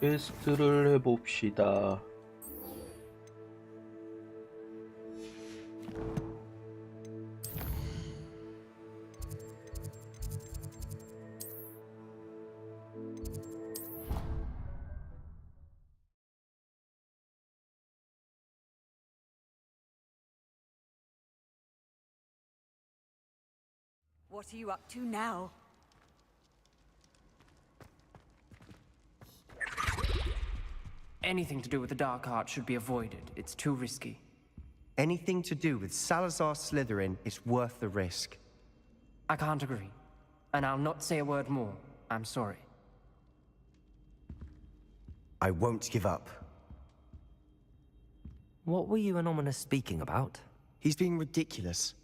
퀘스트를 해봅시다. What are you up to now? Anything to do with the dark art should be avoided. It's too risky. Anything to do with Salazar Slytherin is worth the risk. I can't agree. And I'll not say a word more. I'm sorry. I won't give up. What were you and Ominous speaking about? He's being ridiculous.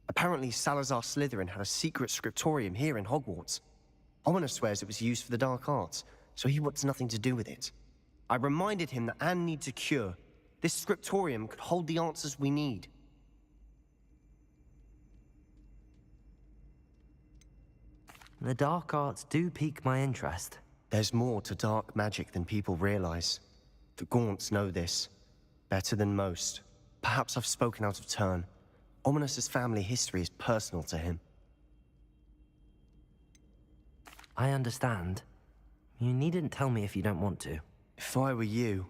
Apparently Salazar Slytherin had a secret scriptorium here in Hogwarts. Ominous swears it was used for the dark arts, so he wants nothing to do with it. I reminded him that Anne needs a cure. This scriptorium could hold the answers we need. The dark arts do pique my interest. There's more to dark magic than people realize. The Gaunts know this. Better than most. Perhaps I've spoken out of turn. Ominous's family history is personal to him. I understand. You needn't tell me if you don't want to. If I were you,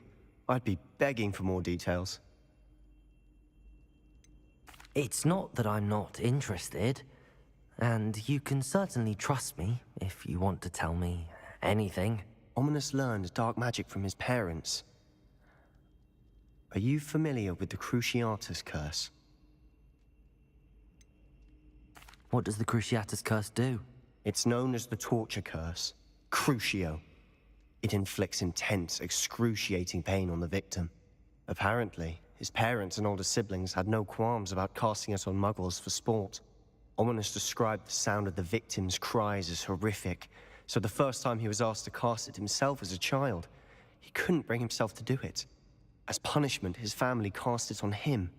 I'd be begging for more details. It's not that I'm not interested. And you can certainly trust me if you want to tell me anything. Ominous learned dark magic from his parents. Are you familiar with the Cruciatus Curse? What does the Cruciatus Curse do? It's known as the Torture Curse. Crucio. It inflicts intense, excruciating pain on the victim. Apparently, his parents and older siblings had no qualms about casting it on muggles for sport. Ominous described the sound of the victim's cries as horrific, so the first time he was asked to cast it himself as a child, he couldn't bring himself to do it. As punishment, his family cast it on him.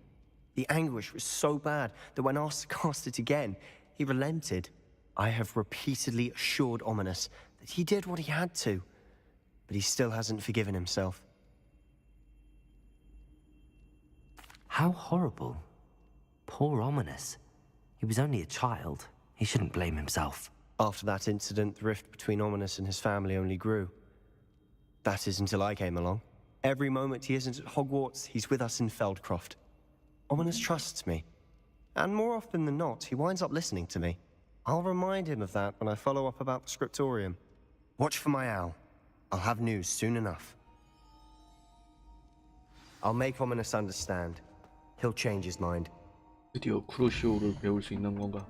The anguish was so bad that when asked to cast it again, he relented. I have repeatedly assured Ominous that he did what he had to, but he still hasn't forgiven himself. How horrible. Poor Ominous. He was only a child. He shouldn't blame himself. After that incident, the rift between Ominous and his family only grew. That is until I came along. Every moment he isn't at Hogwarts, he's with us in Feldcroft. Ominous trusts me. And more often than not, he winds up listening to me. I'll remind him of that when I follow up about the scriptorium. Watch for my owl. I'll have news soon enough. I'll make Ominous understand. He'll change his mind. 드디어 크루시오를 배울 수 있는 건가?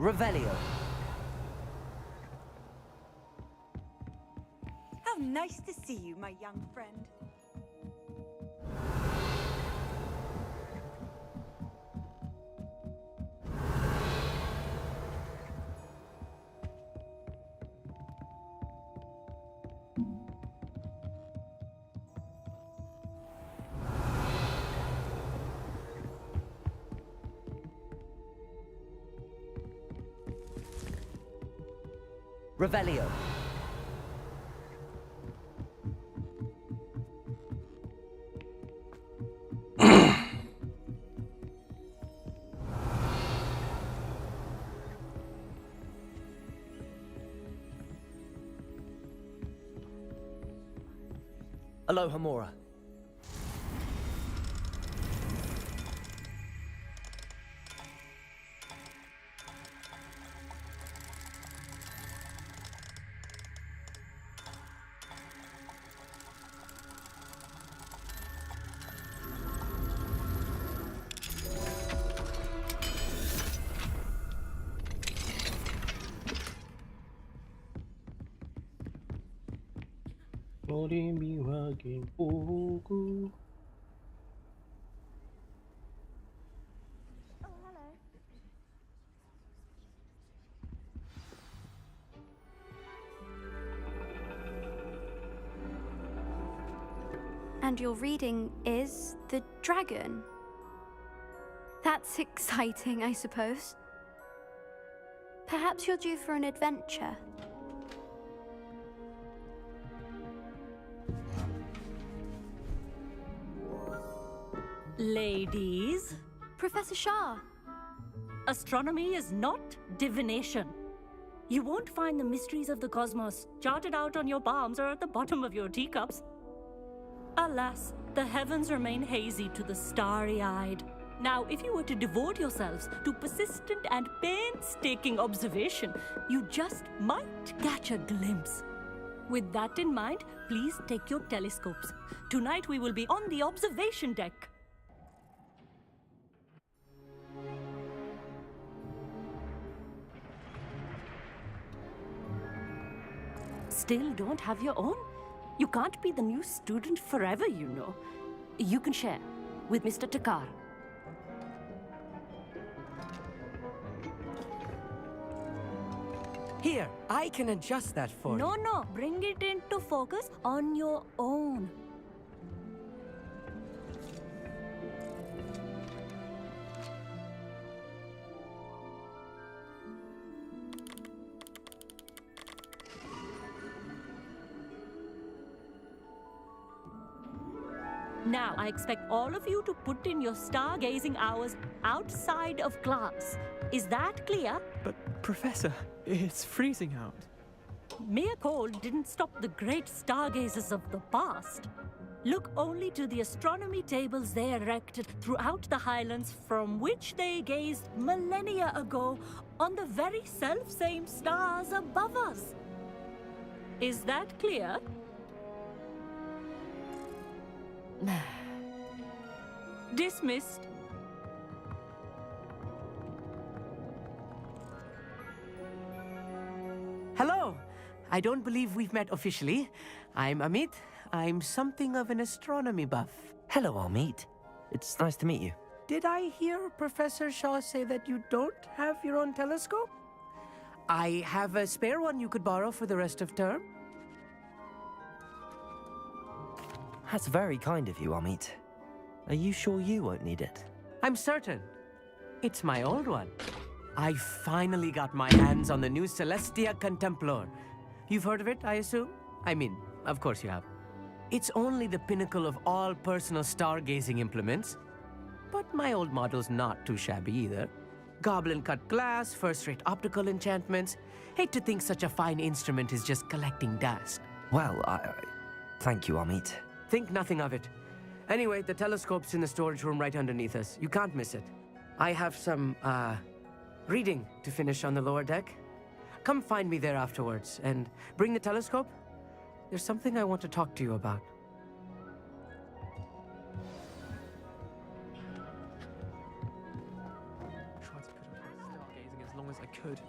Revelio. How nice to see you, my young friend. Revelio. Alohomora. 도레미 확인 오구. And your reading is The Dragon. That's exciting, I suppose. Perhaps you're due for an adventure. Ladies, Professor Shah, astronomy is not divination. You won't find the mysteries of the cosmos charted out on your palms or at the bottom of your teacups. Alas, the heavens remain hazy to the starry-eyed. Now, if you were to devote yourselves to persistent and painstaking observation, you just might catch a glimpse. With that in mind, please take your telescopes. Tonight we will be on the observation deck. Still don't have your own? You can't be the new student forever, you know. You can share with Mr. Takar. Here, I can adjust that for you. No, bring it into focus on your own. Now, I expect all of you to put in your stargazing hours outside of class. Is that clear? But, Professor, it's freezing out. Mere cold didn't stop the great stargazers of the past. Look only to the astronomy tables they erected throughout the highlands from which they gazed millennia ago on the very self-same stars above us. Is that clear? Dismissed. Hello! I don't believe we've met officially. I'm Amit. I'm something of an astronomy buff. Hello, Amit. It's nice to meet you. Did I hear Professor Shaw say that you don't have your own telescope? I have a spare one you could borrow for the rest of term. That's very kind of you, Amit. Are you sure you won't need it? I'm certain. It's my old one. I finally got my hands on the new Celestia Contemplar. You've heard of it, I assume? I mean, of course you have. It's only the pinnacle of all personal stargazing implements. But my old model's not too shabby either. Goblin-cut glass, first-rate optical enchantments. Hate to think such a fine instrument is just collecting dust. Well, thank you, Amit. Think nothing of it. Anyway, the telescope's in the storage room right underneath us. You can't miss it. I have some, reading to finish on the lower deck. Come find me there afterwards, and bring the telescope. There's something I want to talk to you about. Tried to put off stargazing as long as I could.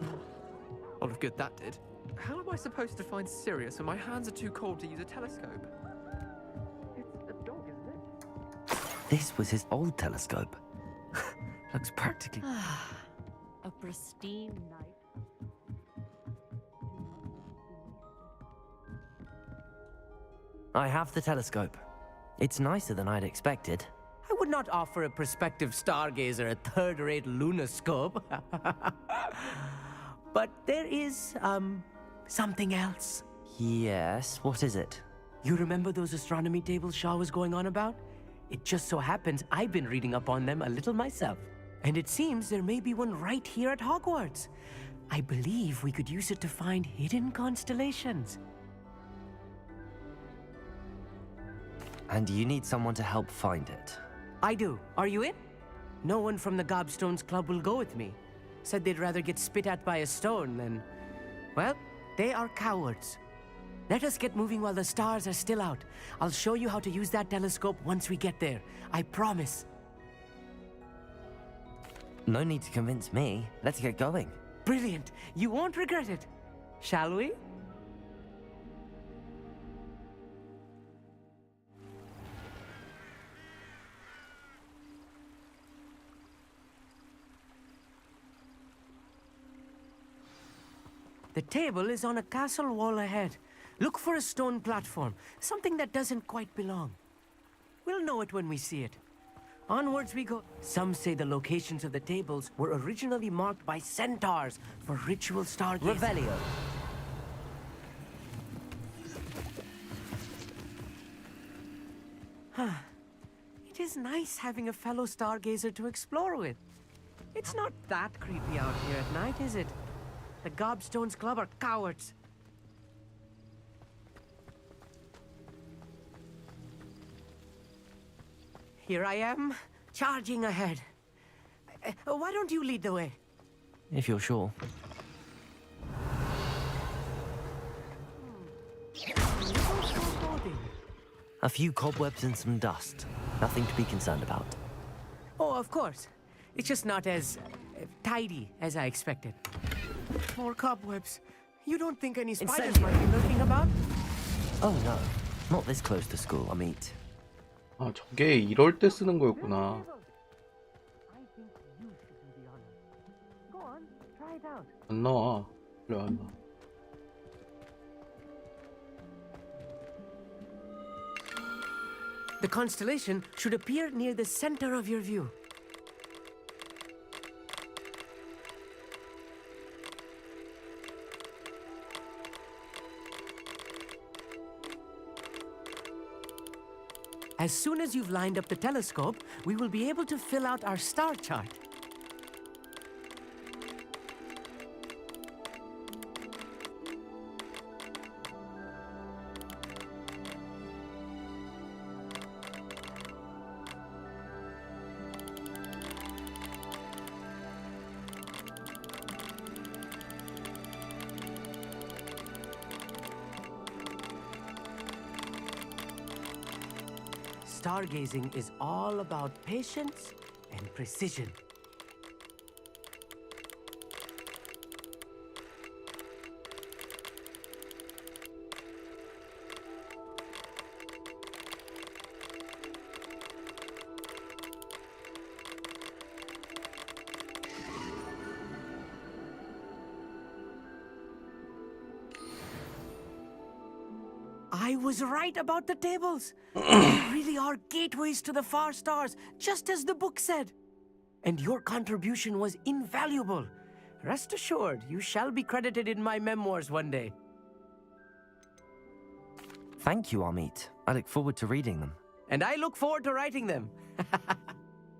A lot of good that did. How am I supposed to find Sirius when my hands are too cold to use a telescope? It's a dog, isn't it? This was his old telescope. Looks practically... A pristine night. I have the telescope. It's nicer than I'd expected. I would not offer a prospective stargazer a third-rate lunoscope. But there is, something else. Yes, what is it? You remember those astronomy tables Shaw was going on about? It just so happens I've been reading up on them a little myself. And it seems there may be one right here at Hogwarts. I believe we could use it to find hidden constellations. And you need someone to help find it. I do. Are you in? No one from the Gobstones Club will go with me. Said they'd rather get spit at by a stone than... Well, they are cowards. Let us get moving while the stars are still out. I'll show you how to use that telescope once we get there. I promise. No need to convince me. Let's get going. Brilliant. You won't regret it. Shall we? The table is on a castle wall ahead. Look for a stone platform, something that doesn't quite belong. We'll know it when we see it. Onwards we go. Some say the locations of the tables were originally marked by centaurs for ritual stargazing. Revelio. It is nice having a fellow stargazer to explore with. It's not that creepy out here at night, is it? The Gobstones Club are cowards. Here I am, charging ahead. Why don't you lead the way? If you're sure. A few cobwebs and some dust. Nothing to be concerned about. Oh, of course. It's just not as tidy as I expected. More cobwebs. You don't think any spiders might be lurking about? Oh no, not this close to school, Amit. 아, 저게 이럴 때 쓰는 거였구나. 안 나와. 그래, 안 나와. The constellation should appear near the center of your view. As soon as you've lined up the telescope, we will be able to fill out our star chart. Stargazing is all about patience and precision. I was right about the tables. They really are gateways to the far stars, just as the book said. And your contribution was invaluable. Rest assured, you shall be credited in my memoirs one day. Thank you, Amit. I look forward to reading them. And I look forward to writing them.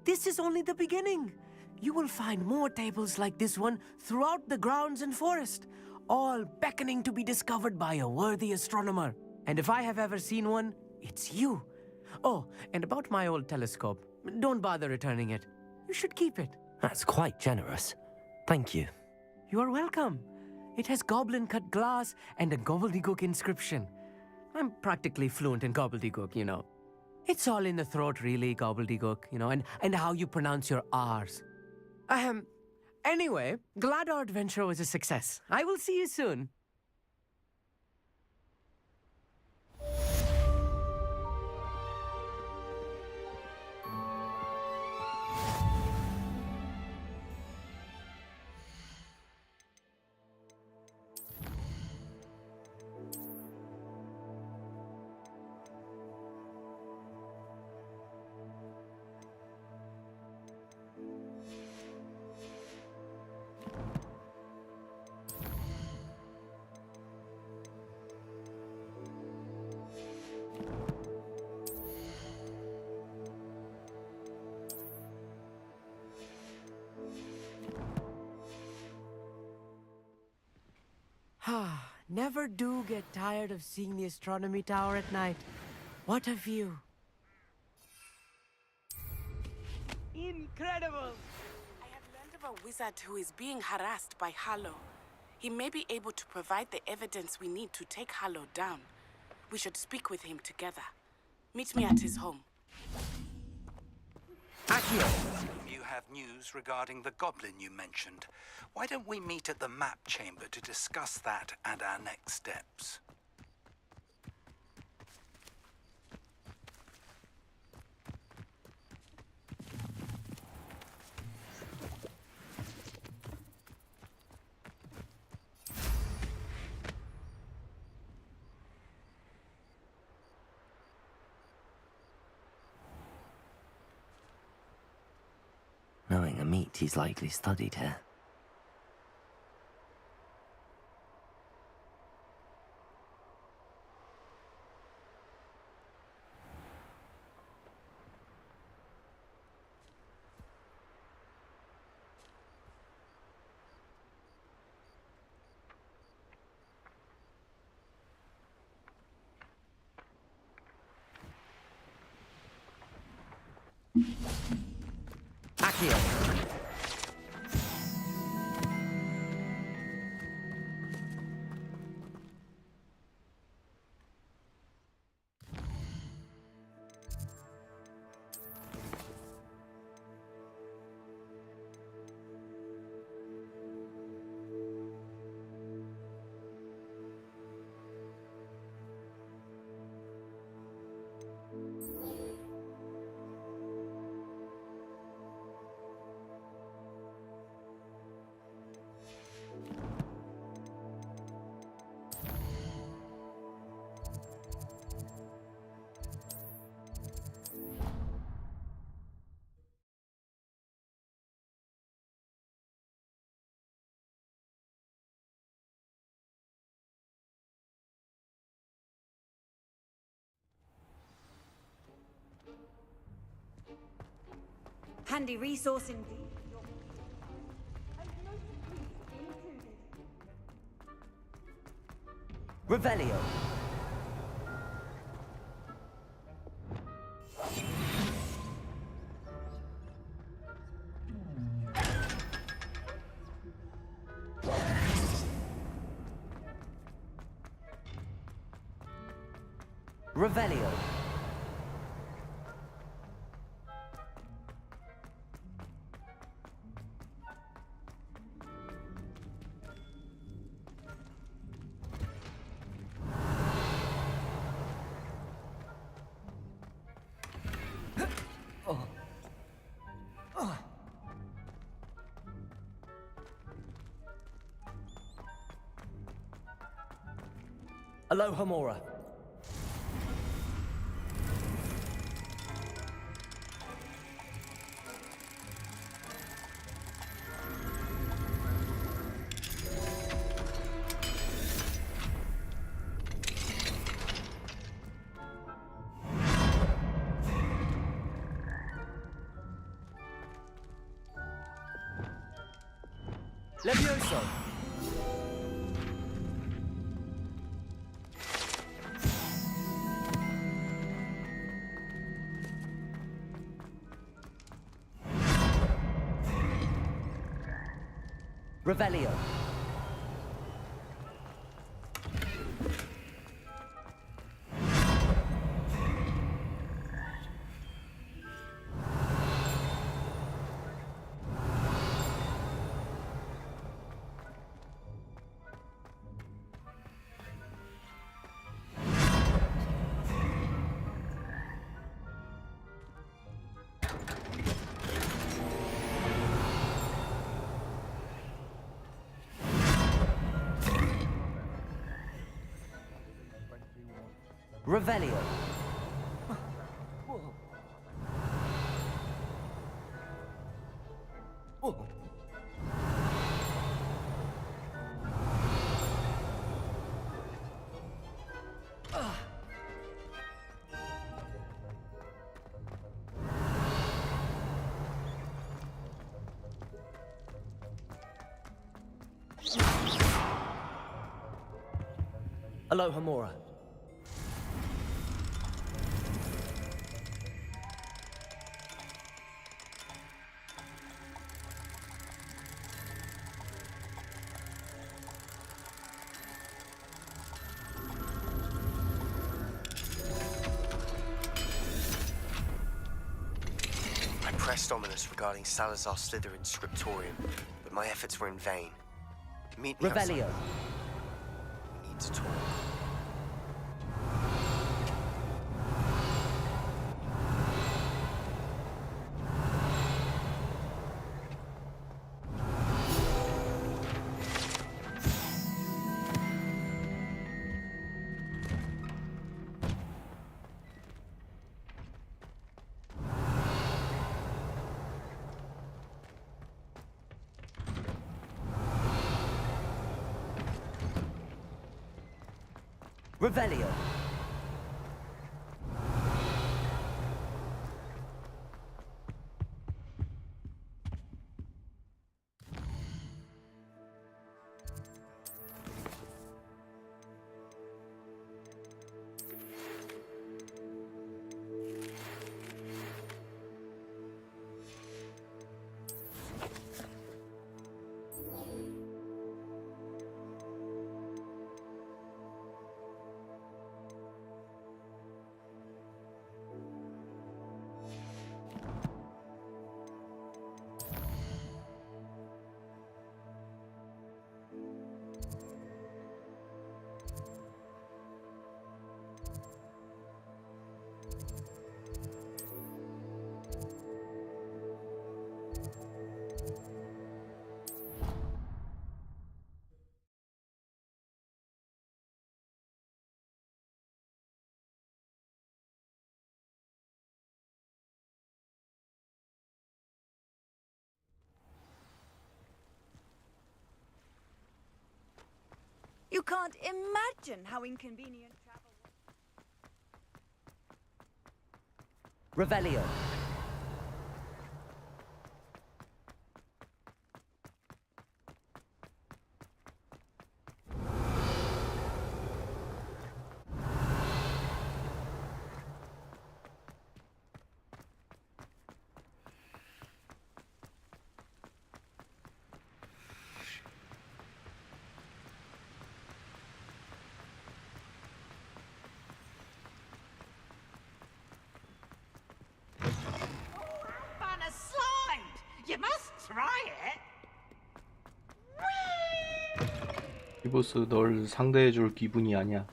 This is only the beginning. You will find more tables like this one throughout the grounds and forest, all beckoning to be discovered by a worthy astronomer. And if I have ever seen one, it's you. Oh, and about my old telescope, don't bother returning it. You should keep it. That's quite generous. Thank you. You are welcome. It has goblin-cut glass and a gobbledygook inscription. I'm practically fluent in gobbledygook, you know. It's all in the throat, really, gobbledygook, you know, and how you pronounce your R's. Anyway, glad our adventure was a success. I will see you soon. Never do get tired of seeing the astronomy tower at night. What a view. Incredible! I have learned of a wizard who is being harassed by Hallow. He may be able to provide the evidence we need to take Hallow down. We should speak with him together. Meet me at his home. You have news regarding the goblin you mentioned. Why don't we meet at the map chamber to discuss that and our next steps? meat he's likely studied here. Accio. Handy resource indeed. Revelio. Revelio. Aloha Mora. Levioso. Revelio. Revelio. Aloha Mora. I pressed Ominous regarding Salazar Slytherin's scriptorium, but my efforts were in vain. Meet me outside. Revelio. We need to talk. Revelio. You can't imagine how inconvenient travel was. Revelio. On a slide! You must try it! 이 보스 널 상대해줄 기분이 아니야.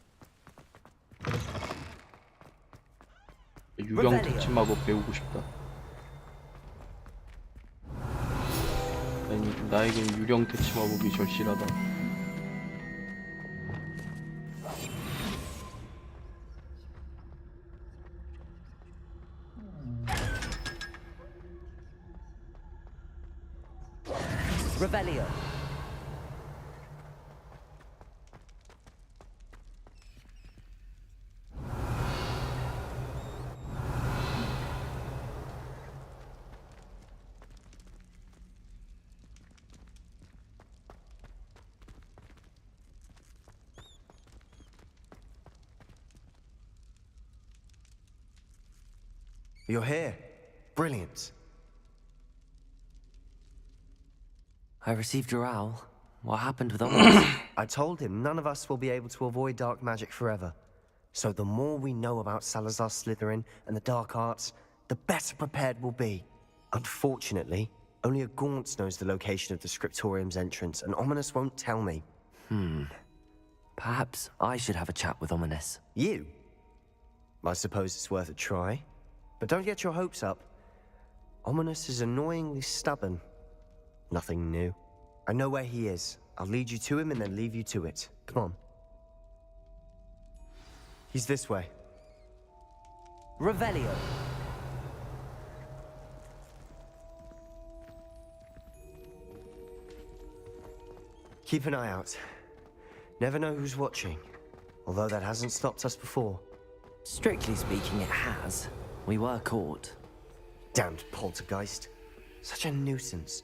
유령 특집 마법 배우고 싶다. 아니, 나에겐 유령 퇴치 마법이 절실하다. Revelio. You're here. Brilliant. I received your owl. What happened with Ominous? I told him none of us will be able to avoid dark magic forever. So the more we know about Salazar Slytherin and the dark arts, the better prepared we'll be. Unfortunately, only a Gaunt knows the location of the Scriptorium's entrance, and Ominous won't tell me. Perhaps I should have a chat with Ominous. You? I suppose it's worth a try. But don't get your hopes up. Ominous is annoyingly stubborn. Nothing new. I know where he is. I'll lead you to him and then leave you to it. Come on. He's this way. Revelio. Keep an eye out. Never know who's watching. Although that hasn't stopped us before. Strictly speaking, it has. We were caught. Damned poltergeist. Such a nuisance.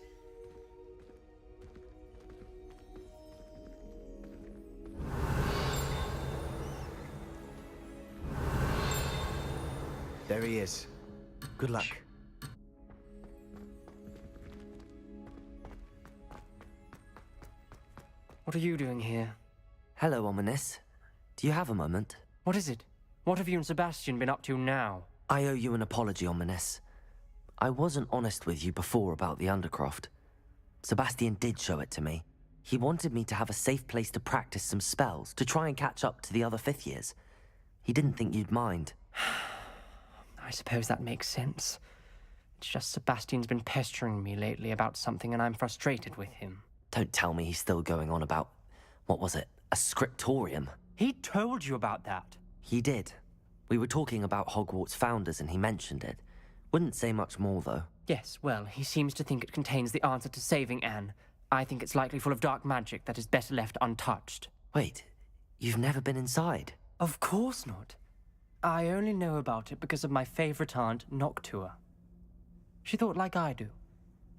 There he is. Good luck. What are you doing here? Hello, Ominous. Do you have a moment? What is it? What have you and Sebastian been up to now? I owe you an apology, Ominous. I wasn't honest with you before about the Undercroft. Sebastian did show it to me. He wanted me to have a safe place to practice some spells, to try and catch up to the other fifth years. He didn't think you'd mind. I suppose that makes sense. It's just Sebastian's been pestering me lately about something and I'm frustrated with him. Don't tell me he's still going on about, what was it, a scriptorium? He told you about that. He did. We were talking about Hogwarts founders and he mentioned it. Wouldn't say much more, though. Yes, well, he seems to think it contains the answer to saving Anne. I think it's likely full of dark magic that is better left untouched. Wait, you've never been inside? Of course not. I only know about it because of my favorite aunt, Noctua. She thought like I do.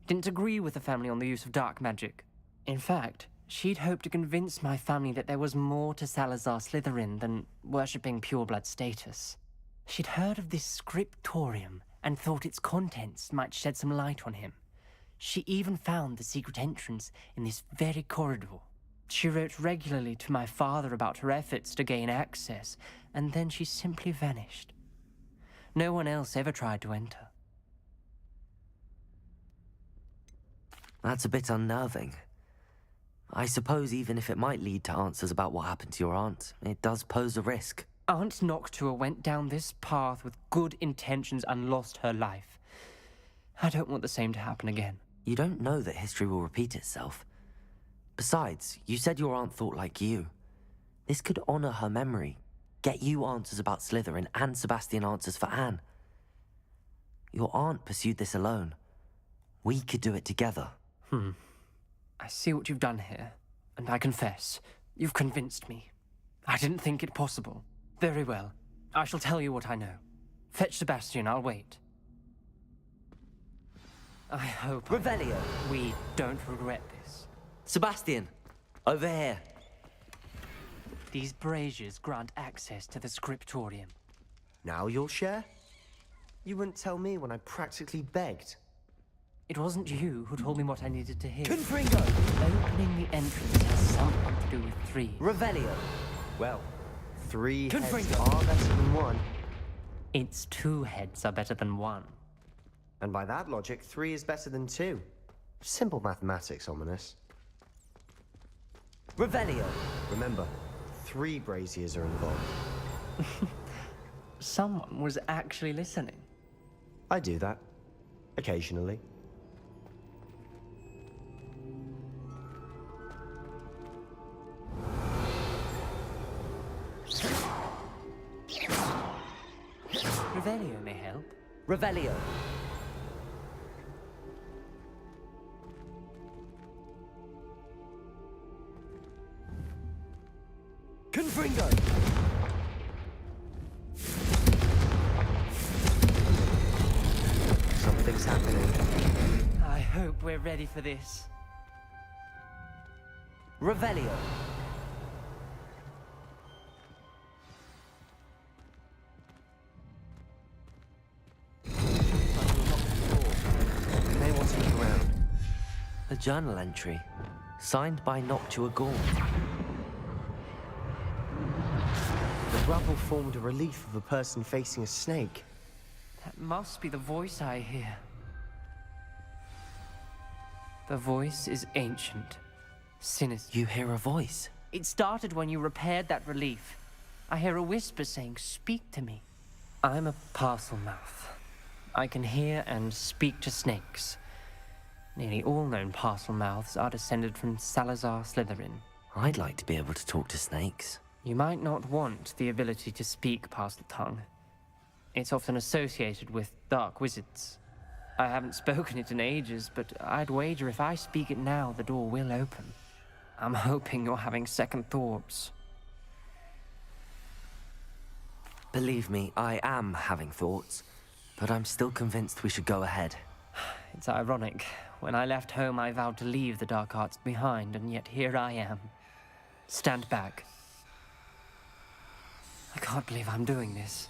Didn't agree with the family on the use of dark magic. In fact, she'd hoped to convince my family that there was more to Salazar Slytherin than worshipping pureblood status. She'd heard of this scriptorium and thought its contents might shed some light on him. She even found the secret entrance in this very corridor. She wrote regularly to my father about her efforts to gain access, and then she simply vanished. No one else ever tried to enter. That's a bit unnerving. I suppose even if it might lead to answers about what happened to your aunt, it does pose a risk. Aunt Noctua went down this path with good intentions and lost her life. I don't want the same to happen again. You don't know that history will repeat itself. Besides, you said your aunt thought like you. This could honor her memory, get you answers about Slytherin and Sebastian answers for Anne. Your aunt pursued this alone. We could do it together. I see what you've done here, and I confess, you've convinced me. I didn't think it possible. Very well. I shall tell you what I know. Fetch Sebastian, I'll wait. I hope Revelio! We don't regret this. Sebastian! Over here! These braziers grant access to the scriptorium. Now you'll share? You wouldn't tell me when I practically begged. It wasn't you who told me what I needed to hear. Confringo! Opening the entrance has something to do with 3. Revelio! Well, 3 heads Confringo! are better than 1. It's 2 heads are better than 1. And by that logic, 3 is better than 2. Simple mathematics, Ominous. Revelio! Remember, 3 braziers are involved. Someone was actually listening. I do that. Occasionally. Revelio may help. Revelio! Confringo! Something's happening. I hope we're ready for this. Revelio! You may want to look around. A journal entry, signed by Noctua Gaunt. The rubble formed a relief of a person facing a snake. That must be the voice I hear. The voice is ancient, sinister. You hear a voice? It started when you repaired that relief. I hear a whisper saying, "Speak to me." I'm a parcel mouth. I can hear and speak to snakes. Nearly all known parcel mouths are descended from Salazar Slytherin. I'd like to be able to talk to snakes. You might not want the ability to speak parcel tongue. It's often associated with dark wizards. I haven't spoken it in ages, but I'd wager if I speak it now, the door will open. I'm hoping you're having second thoughts. Believe me, I am having thoughts, but I'm still convinced we should go ahead. It's ironic. When I left home, I vowed to leave the dark arts behind, and yet here I am. Stand back. I can't believe I'm doing this.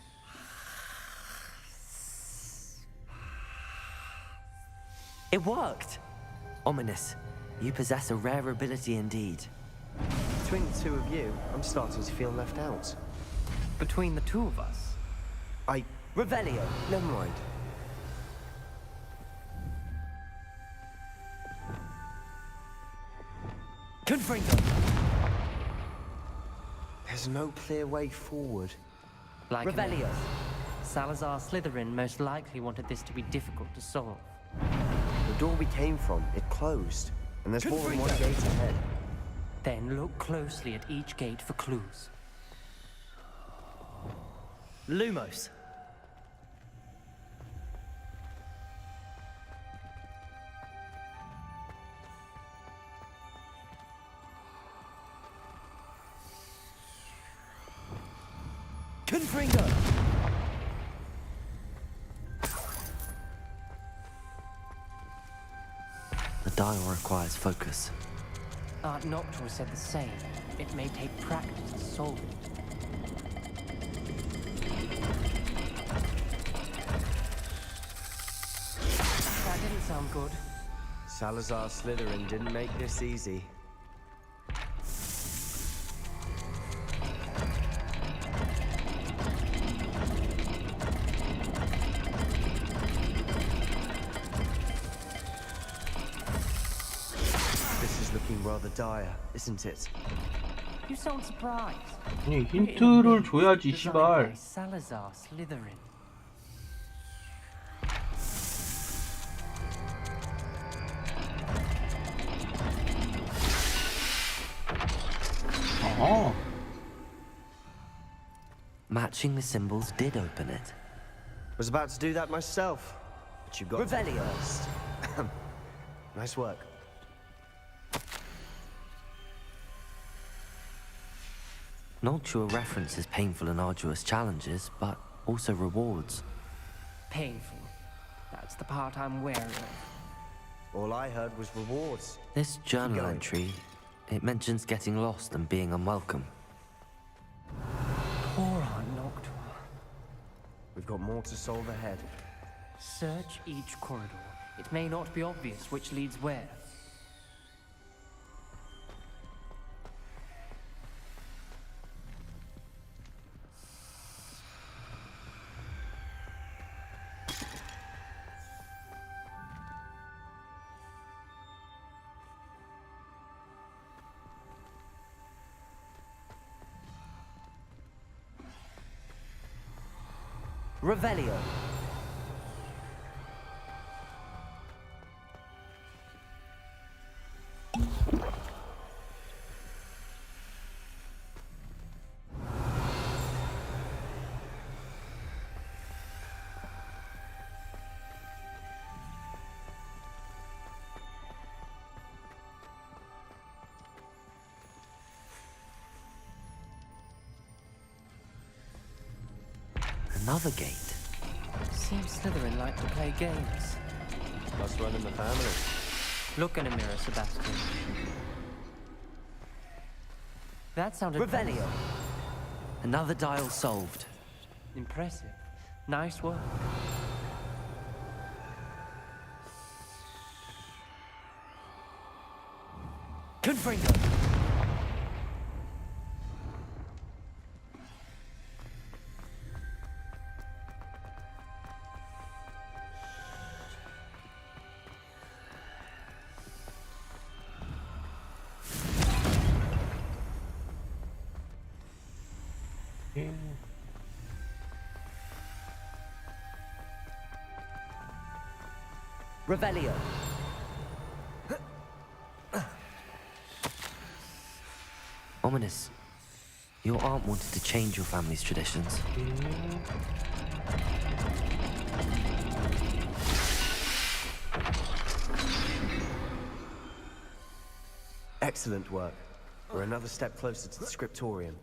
It worked! Ominous, you possess a rare ability indeed. Between the 2 of you, I'm starting to feel left out. Between the 2 of us? Revelio! Never mind. Confringo! There's no clear way forward. Like Revelio! Salazar Slytherin most likely wanted this to be difficult to solve. The door we came from, it closed. And there's more than one gate ahead. Then look closely at each gate for clues. Lumos! Confringo! The dial requires focus. Aunt Noctua said the same. It may take practice to solve it. That didn't sound good. Salazar Slytherin didn't make this easy. This is looking rather dire, isn't it? You sound surprised. 아니 힌트를 줘야지 Designed 시발. by Salazar Slytherin. 아, Matching the symbols did open it. Was about to do that myself, but you got Revelio. first. Nice work. Noctua references painful and arduous challenges, but also rewards. Painful. That's the part I'm wary of. All I heard was rewards. This journal going. entry, it mentions getting lost and being unwelcome. Poor Aunt Noctua. We've got more to solve ahead. Search each corridor. It may not be obvious which leads where. Revelio. Another gate. Seems Slytherin like to play games. Must run in the family. Look in a mirror, Sebastian. That sounded Revelio. Another dial solved. impressive. Nice work. Confringo. Revelio. Ominous. Your aunt wanted to change your family's traditions. Excellent work. We're another step closer to the scriptorium.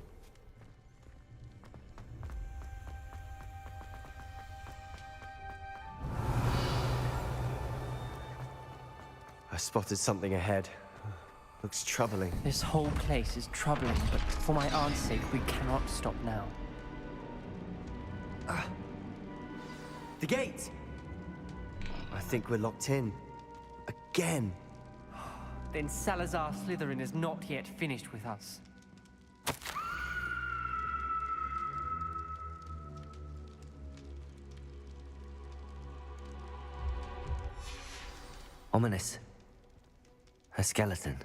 I spotted something ahead. Looks troubling. This whole place is troubling, but for my aunt's sake, we cannot stop now. The gate! I think we're locked in. Again. Then Salazar Slytherin is not yet finished with us. Ominous. Her skeleton.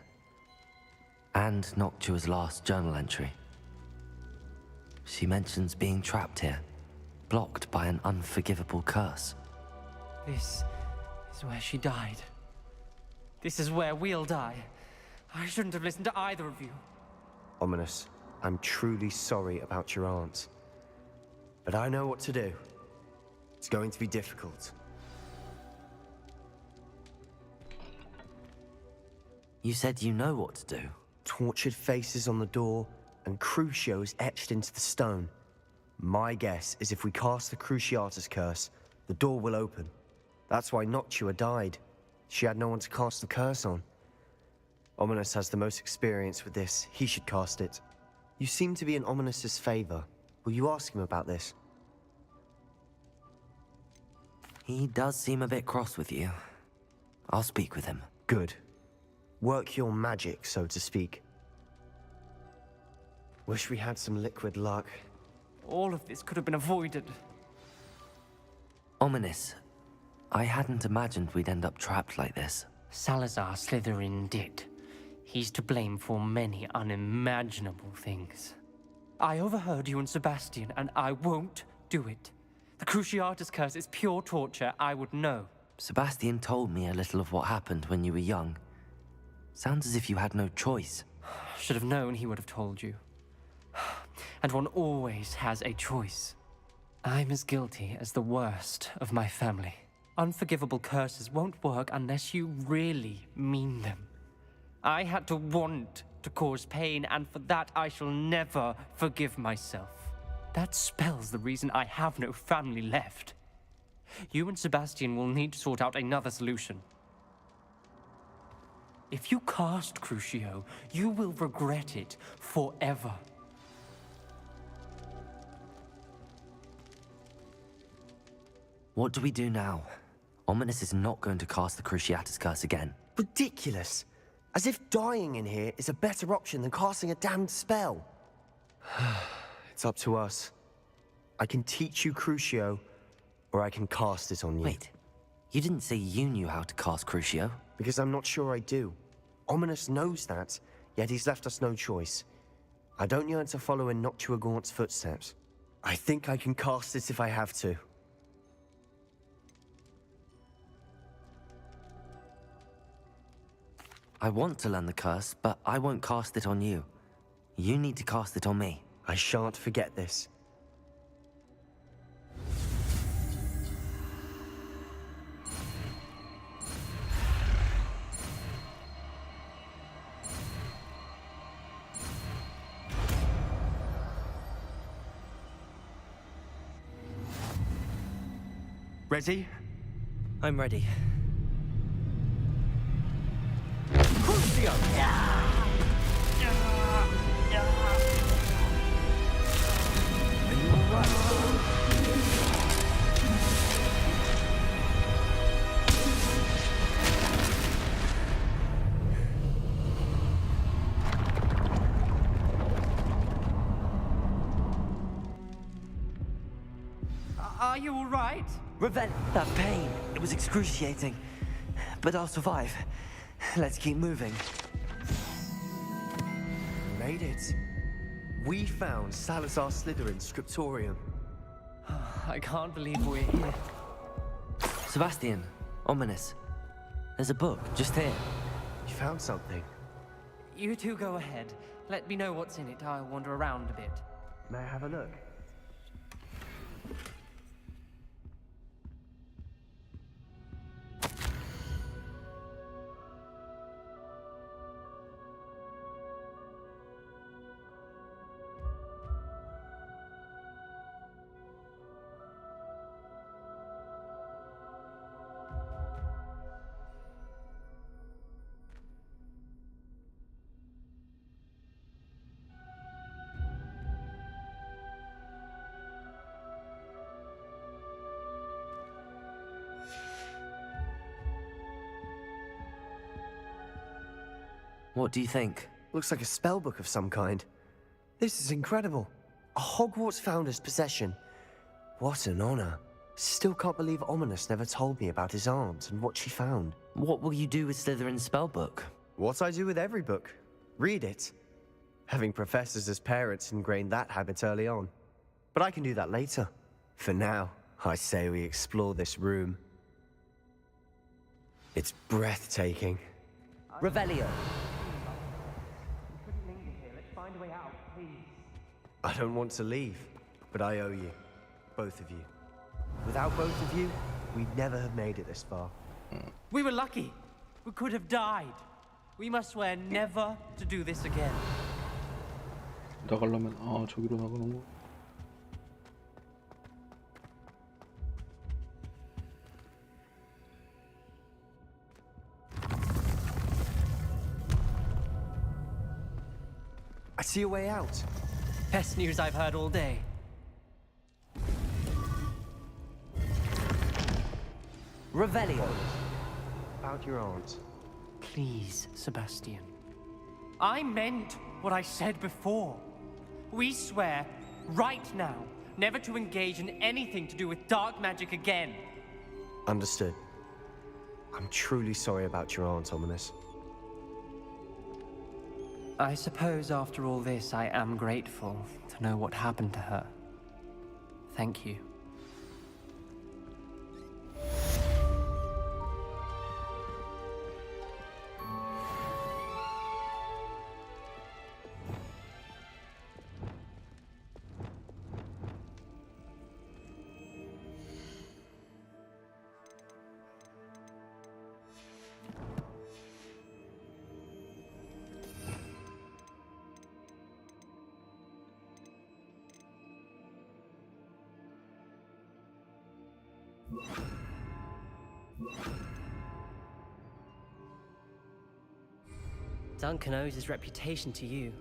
And Noctua's last journal entry. She mentions being trapped here, blocked by an unforgivable curse. This is where she died. This is where we'll die. I shouldn't have listened to either of you. Ominous, I'm truly sorry about your aunt. But I know what to do. It's going to be difficult. You said you know what to do. Tortured faces on the door, and Crucio is etched into the stone. My guess is if we cast the Cruciatus curse, the door will open. That's why Noctua died. She had no one to cast the curse on. Ominous has the most experience with this. He should cast it. You seem to be in Ominous's favor. Will you ask him about this? He does seem a bit cross with you. I'll speak with him. Good. Work your magic, so to speak. Wish we had some liquid luck. All of this could have been avoided. Ominous, I hadn't imagined we'd end up trapped like this. Salazar Slytherin did. He's to blame for many unimaginable things. I overheard you and Sebastian, and I won't do it. The Cruciatus curse is pure torture. I would know. Sebastian told me a little of what happened when you were young. Sounds as if you had no choice. Should have known he would have told you. And one always has a choice. I'm as guilty as the worst of my family. Unforgivable curses won't work unless you really mean them. I had to want to cause pain, and for that I shall never forgive myself. That spells the reason I have no family left. You and Sebastian will need to sort out another solution. If you cast Crucio, you will regret it forever. What do we do now? Ominous is not going to cast the Cruciatus curse again. Ridiculous! As if dying in here is a better option than casting a damned spell. It's up to us. I can teach you Crucio, or I can cast it on you. Wait, you didn't say you knew how to cast Crucio? Because I'm not sure I do. Ominous knows that, yet he's left us no choice. I don't yearn to follow in Noctua Gaunt's footsteps. I think I can cast it if I have to. I want to learn the curse, but I won't cast it on you. You need to cast it on me. I shan't forget this. Ready? I'm ready. Are you all right? Revenge. That pain. It was excruciating. But I'll survive. Let's keep moving. We made it. We found Salazar Slytherin's scriptorium. I can't believe we're here. Sebastian, Ominous. There's a book just here. You found something. You two go ahead. Let me know what's in it. I'll wander around a bit. May I have a look? What do you think? Looks like a spellbook of some kind. This is incredible. A Hogwarts founder's possession. What an honor. Still can't believe Ominous never told me about his aunt and what she found. What will you do with Slytherin's spellbook? What I do with every book. Read it. Having professors as parents ingrained that habit early on. But I can do that later. For now, I say we explore this room. It's breathtaking. Revelio. I don't want to leave, but I owe you. Both of you. Without both of you, we'd never have made it this far. We were lucky. We could have died. We must swear never to do this again. 나가려면 저기로 나가는 거. See a way out. Best news I've heard all day. Revelio. About your aunt. Please, Sebastian. I meant what I said before. We swear, right now, never to engage in anything to do with dark magic again. Understood. I'm truly sorry about your aunt, Ominous. I suppose after all this, I am grateful to know what happened to her. Thank you. Duncan owes his reputation to you.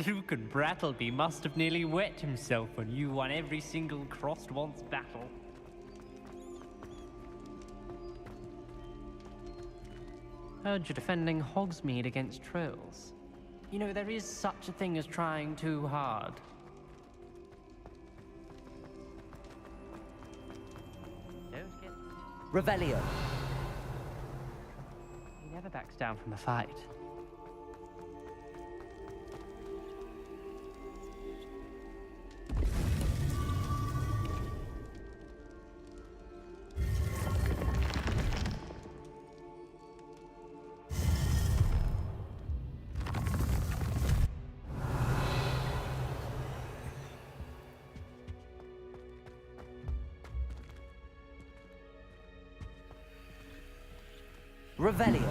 Lucan Brattleby must have nearly wet himself when you won every single crossed once battle. Heard you're defending Hogsmeade against trolls. You know, there is such a thing as trying too hard. Don't get... Revelio. He never backs down from a fight. Revelio.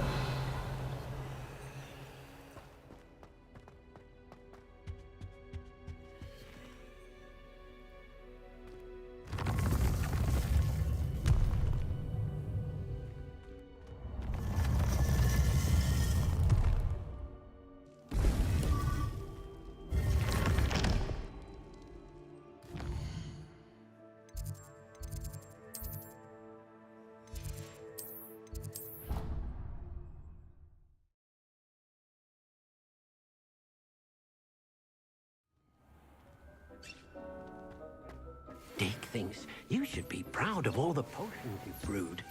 Dick thinks you should be proud of all the potions you brewed.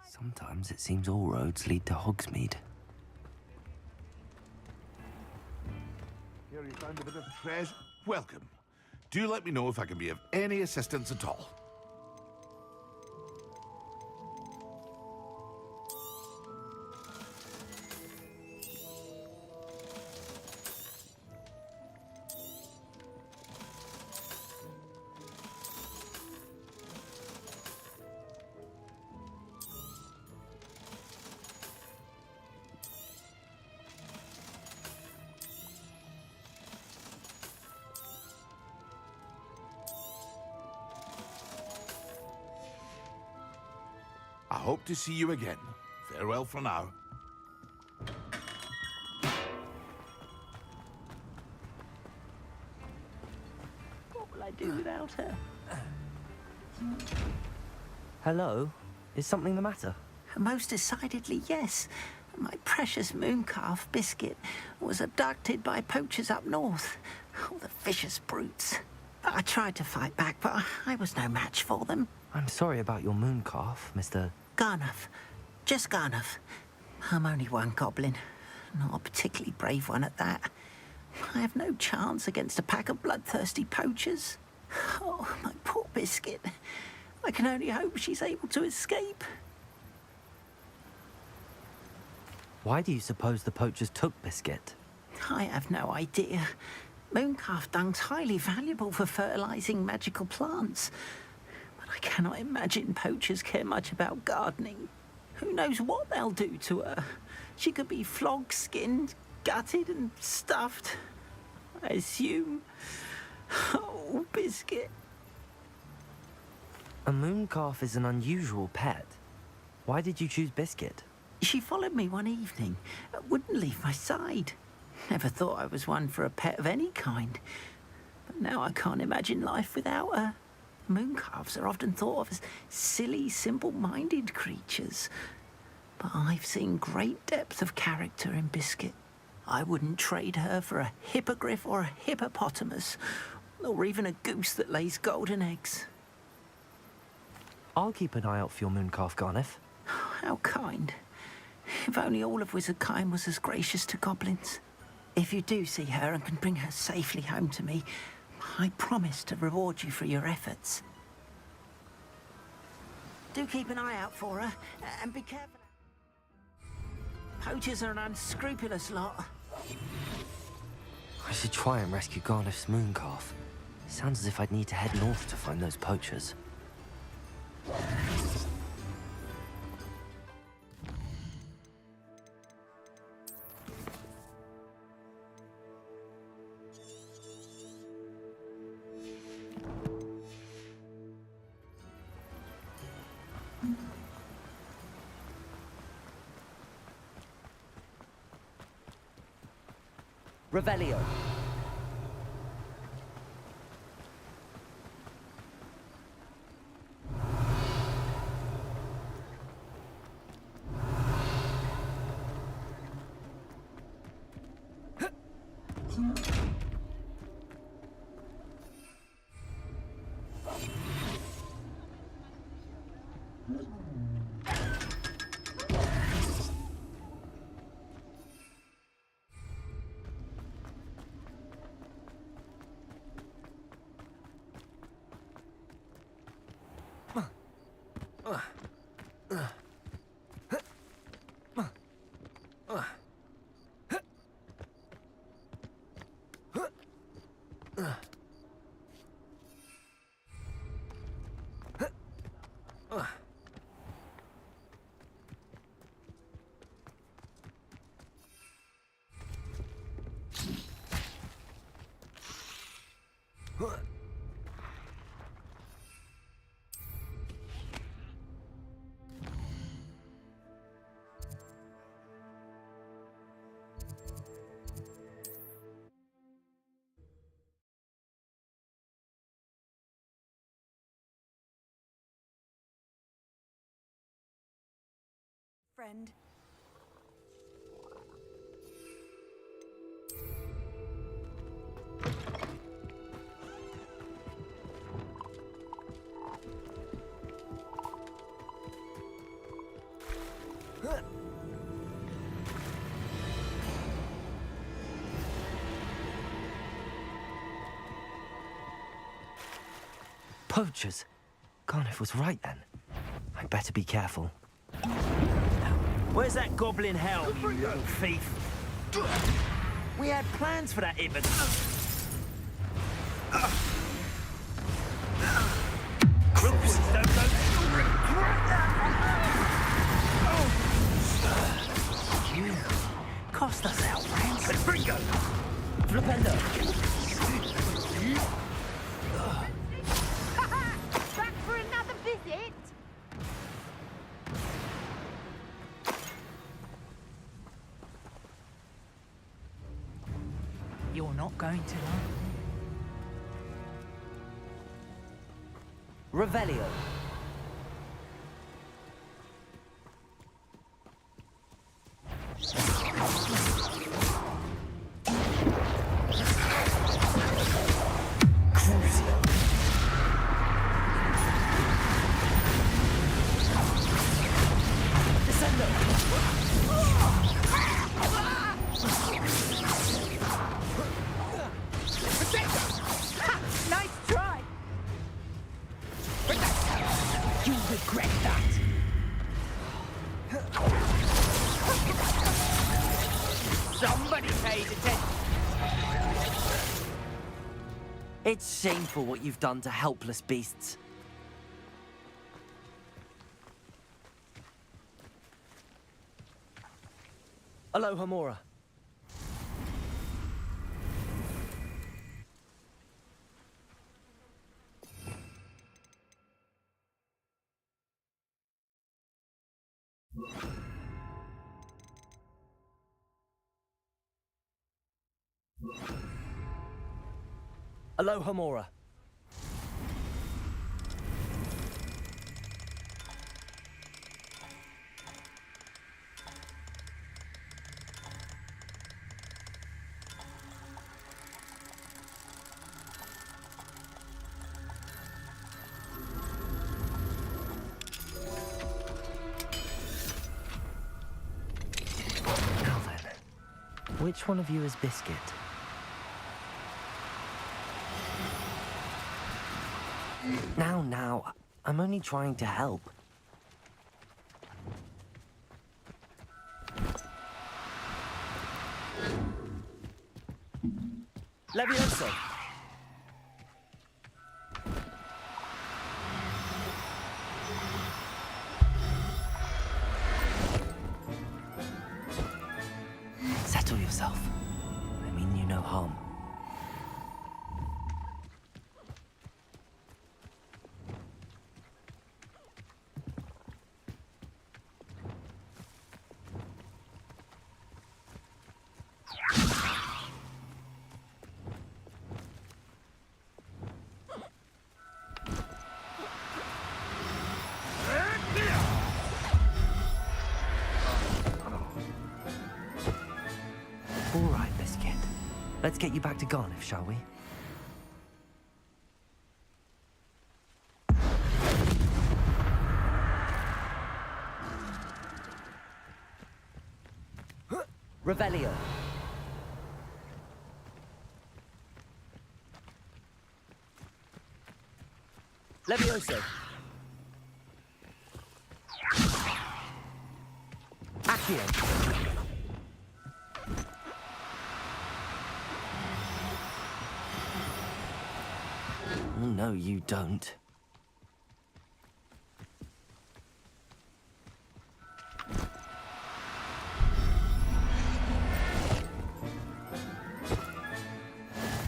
Sometimes it seems all roads lead to Hogsmeade. Here you found a bit of treasure. Welcome. Do let me know if I can be of any assistance at all. I hope to see you again. Farewell for now. What will I do without her? Hello? Is something the matter? Most decidedly, yes. My precious mooncalf biscuit was abducted by poachers up north. Oh, the vicious brutes. I tried to fight back, but I was no match for them. I'm sorry about your mooncalf, Mr. Garnuff. Just Garnuff. I'm only one goblin. Not a particularly brave one at that. I have no chance against a pack of bloodthirsty poachers. Oh, my poor biscuit. I can only hope she's able to escape. Why do you suppose the poachers took Biscuit? I have no idea. Mooncalf dung's highly valuable for fertilizing magical plants. But I cannot imagine poachers care much about gardening. Who knows what they'll do to her? She could be flogged, skinned, gutted and stuffed. I assume. Oh, Biscuit. A mooncalf is an unusual pet. Why did you choose Biscuit? She followed me one evening, wouldn't leave my side. Never thought I was one for a pet of any kind. But now I can't imagine life without her. Mooncalves are often thought of as silly, simple-minded creatures. But I've seen great depth of character in Biscuit. I wouldn't trade her for a hippogriff or a hippopotamus, or even a goose that lays golden eggs. I'll keep an eye out for your mooncalf, Garniff. How kind. If only all of Wizardkind was as gracious to goblins. If you do see her and can bring her safely home to me, I promise to reward you for your efforts. Do keep an eye out for her, and be careful. Poachers are an unscrupulous lot. I should try and rescue Garniff's mooncalf. Sounds as if I'd need to head north to find those poachers. Revelio. friend. Poachers? Garniff was right then. I'd better be careful. Where's that goblin helm, you little thief? We had plans for that Ibn. Crooks don't know you cost us our ransom. Bringo! Flipendo! Back for another visit? You're not going to, huh? Revelio. Nice try! You regret that. Somebody paid attention. It's shameful what you've done to helpless beasts. Aloha Mora. Aloha Mora. Now then, which one of you is Biscuit? Now, I'm only trying to help. Levioso! Settle yourself. I mean you no harm. All right, Biscuit. Let's get you back to Garniff, shall we? Revelio. Levioso. Accio. No, you don't.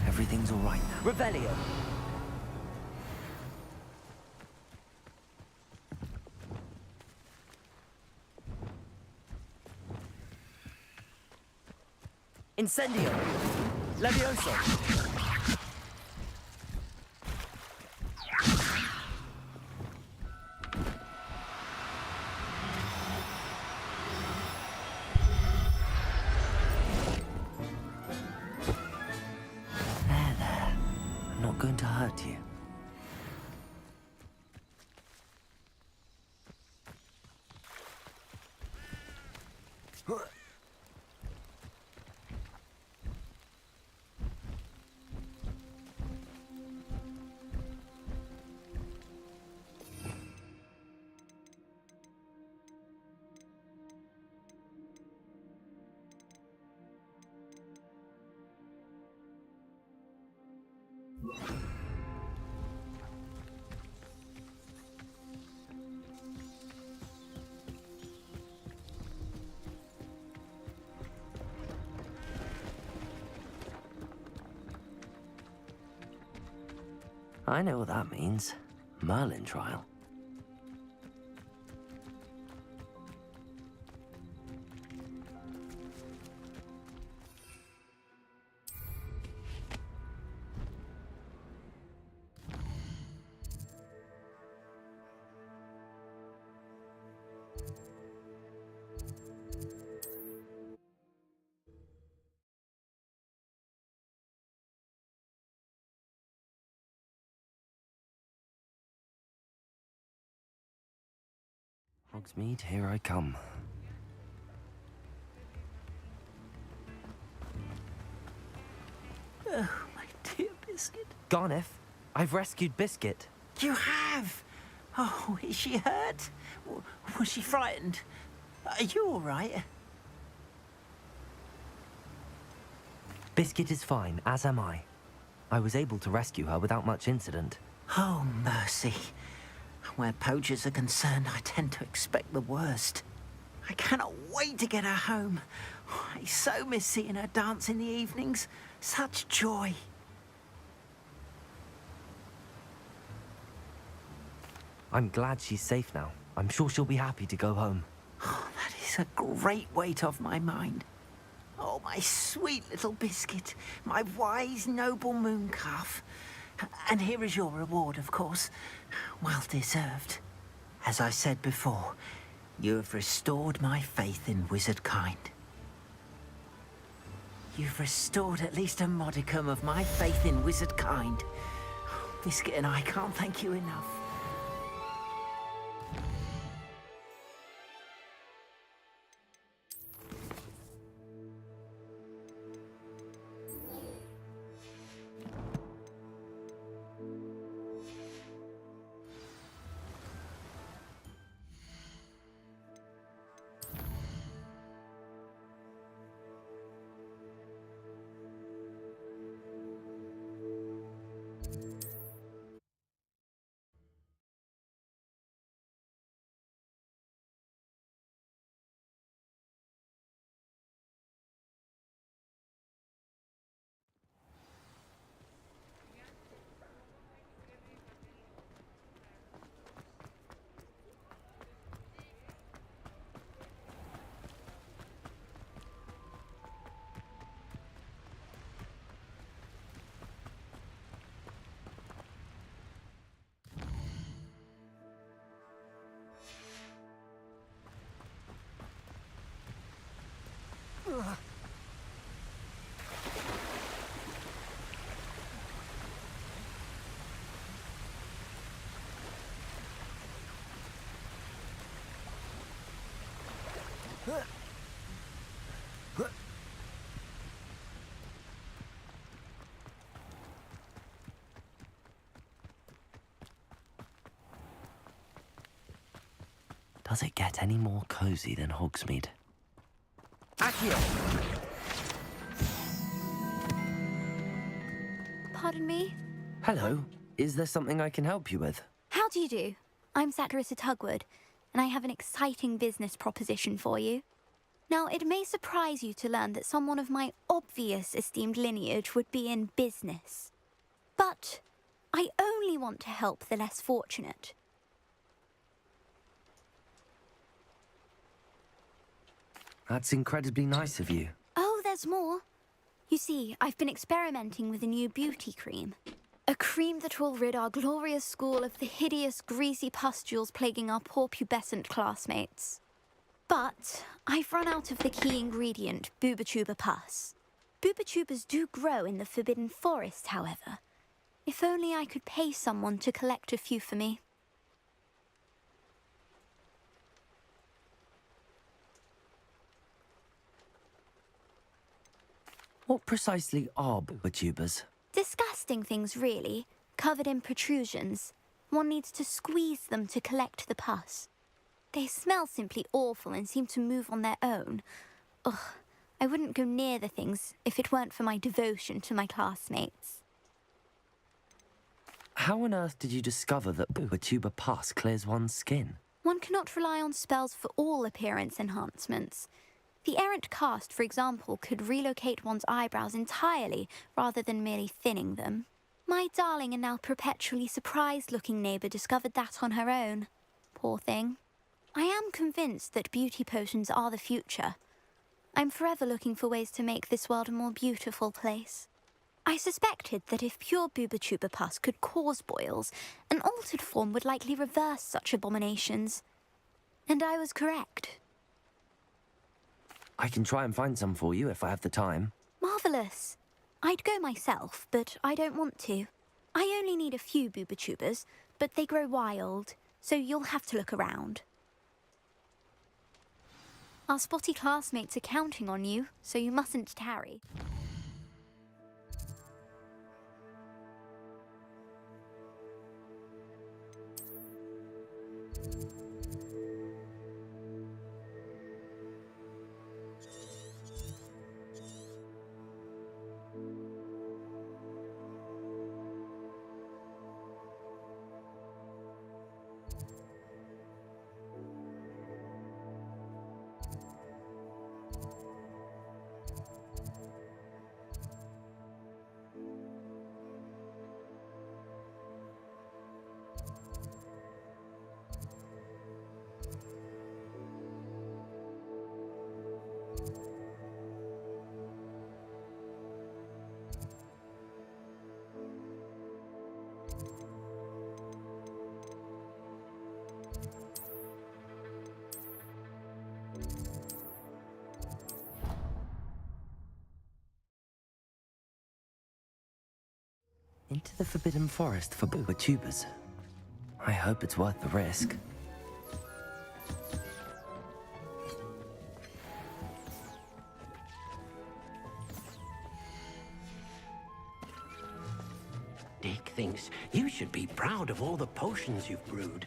Everything's all right now. Revelio. Incendio. Levioso. mean to hurt you. I know what that means. Merlin trial. Hogsmeade, here I come. Oh, my dear Biscuit. Garneth, I've rescued Biscuit. You have? Oh, is she hurt? Was she frightened? Are you all right? Biscuit is fine, as am I. I was able to rescue her without much incident. Oh, mercy. Where poachers are concerned, I tend to expect the worst. I cannot wait to get her home. I so miss seeing her dance in the evenings. Such joy. I'm glad she's safe now. I'm sure she'll be happy to go home. Oh, that is a great weight off my mind. Oh, my sweet little Biscuit. My wise, noble moon calf. And here is your reward, of course. Well deserved. As I said before, you have restored my faith in wizard kind. You've restored at least a modicum of my faith in wizard kind. Biscuit and I can't thank you enough. Does it get any more cozy than Hogsmeade? Accio! Pardon me? Hello. Is there something I can help you with? How do you do? I'm Satirissa Tugwood, and I have an exciting business proposition for you. Now, it may surprise you to learn that someone of my obvious esteemed lineage would be in business. But I only want to help the less fortunate. That's incredibly nice of you. Oh, there's more. You see, I've been experimenting with a new beauty cream. A cream that will rid our glorious school of the hideous, greasy pustules plaguing our poor pubescent classmates. But I've run out of the key ingredient, Booba Tuber pus. Booba tubers do grow in the Forbidden Forest, however. If only I could pay someone to collect a few for me. What precisely are booba tubers? Disgusting things, really, covered in protrusions. One needs to squeeze them to collect the pus. They smell simply awful and seem to move on their own. Ugh, I wouldn't go near the things if it weren't for my devotion to my classmates. How on earth did you discover that booba tuber pus clears one's skin? One cannot rely on spells for all appearance enhancements. The errant cast, for example, could relocate one's eyebrows entirely rather than merely thinning them. My darling and now perpetually surprised-looking neighbour discovered that on her own. Poor thing. I am convinced that beauty potions are the future. I'm forever looking for ways to make this world a more beautiful place. I suspected that if pure booba-tuber pus could cause boils, an altered form would likely reverse such abominations. And I was correct. I can try and find some for you if I have the time. Marvellous. I'd go myself, but I don't want to. I only need a few booba tubers, but they grow wild, so you'll have to look around. Our spotty classmates are counting on you, so you mustn't tarry. Into the Forbidden Forest for booba tubers. I hope it's worth the risk. Dick thinks you should be proud of all the potions you've brewed.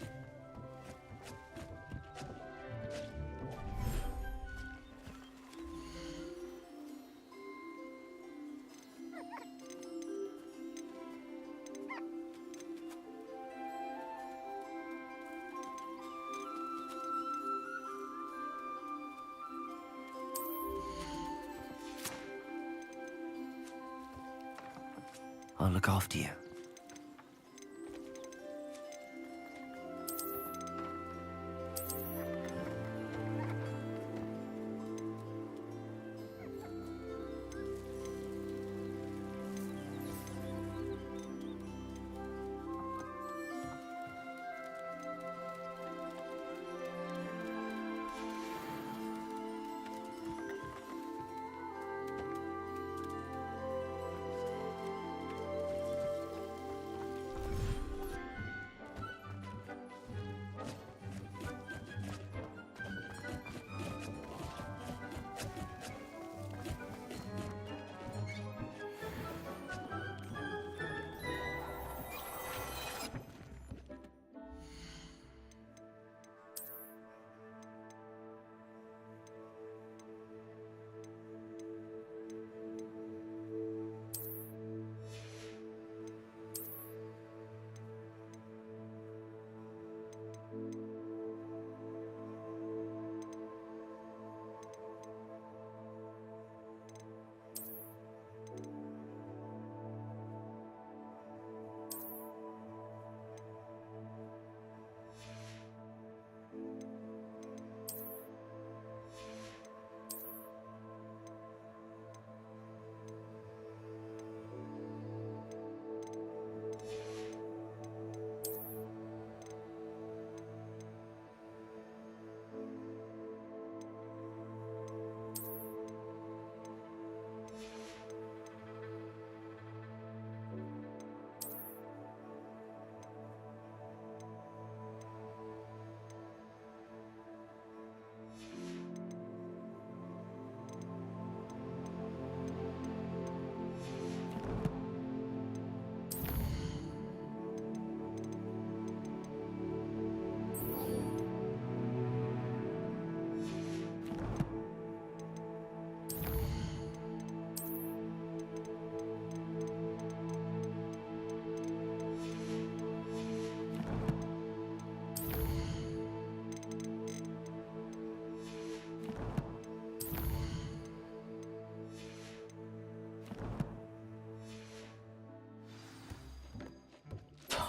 I'll look after you.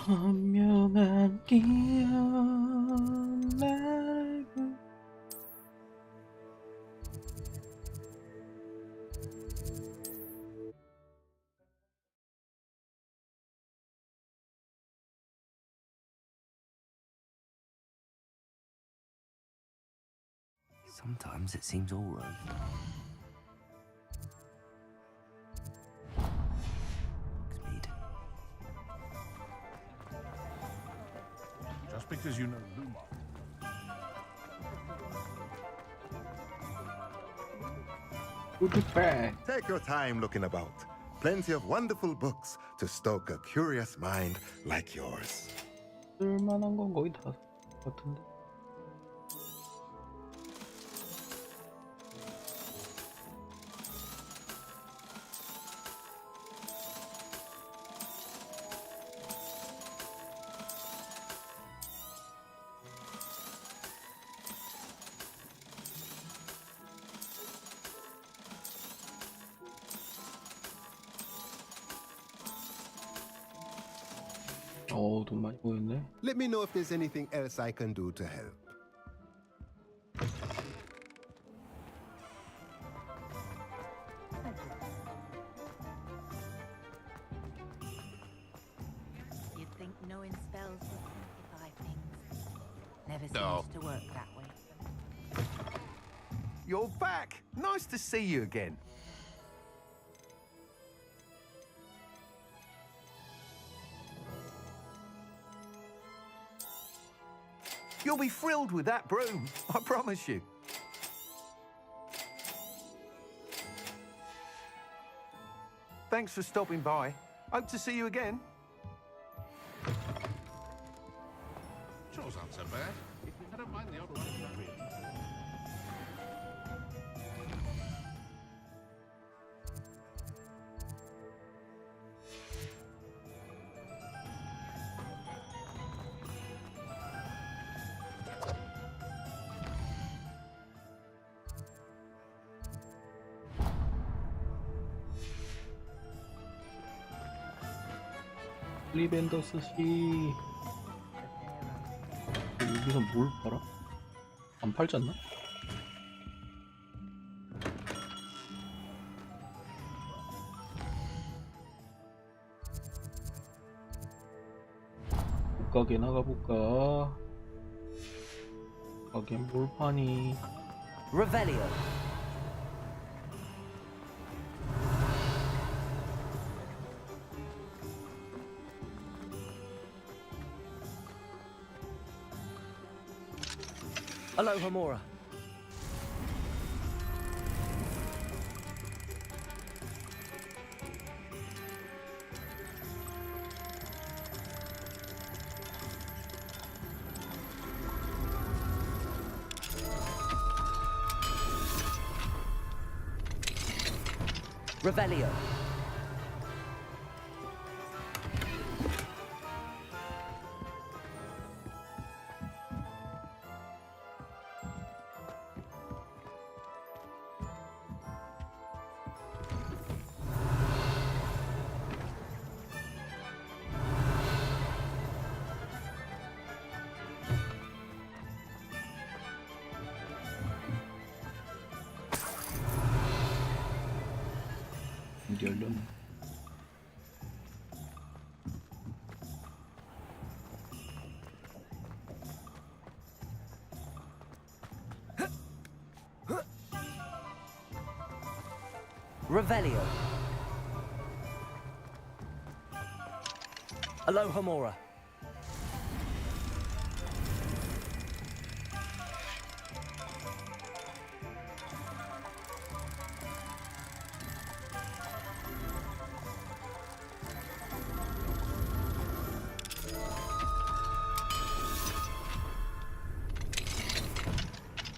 선명한 기억 날고. Sometimes it seems all right. Speed. Just because you know Lumar. Goodbye. Take your time looking about. Plenty of wonderful books to stoke a curious mind like yours. 쓸만한 건 거의 다 같은데. 돈 많이 보였네. Let me know if there's anything else I can do to help. You'd think knowing spells would simplify things. Never No. seems to work that way. You're back! Nice to see you again. You'll be thrilled with that broom, I promise you. Thanks for stopping by. Hope to see you again. Chores aren't so bad. I don't mind the odd one, really. 리벤더스 씨. 여기서 뭘 팔아? 안 팔지 않나? 옷가게 나가볼까? 가게엔 뭘 파니? Revelio. Aloha Mora. Revelio. 이제 열렸네. Revelio. Aloha Mora.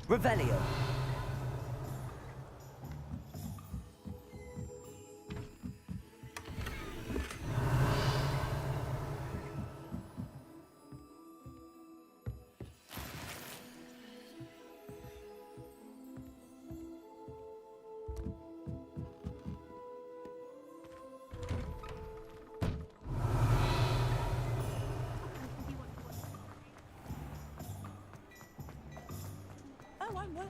Revelio. I'm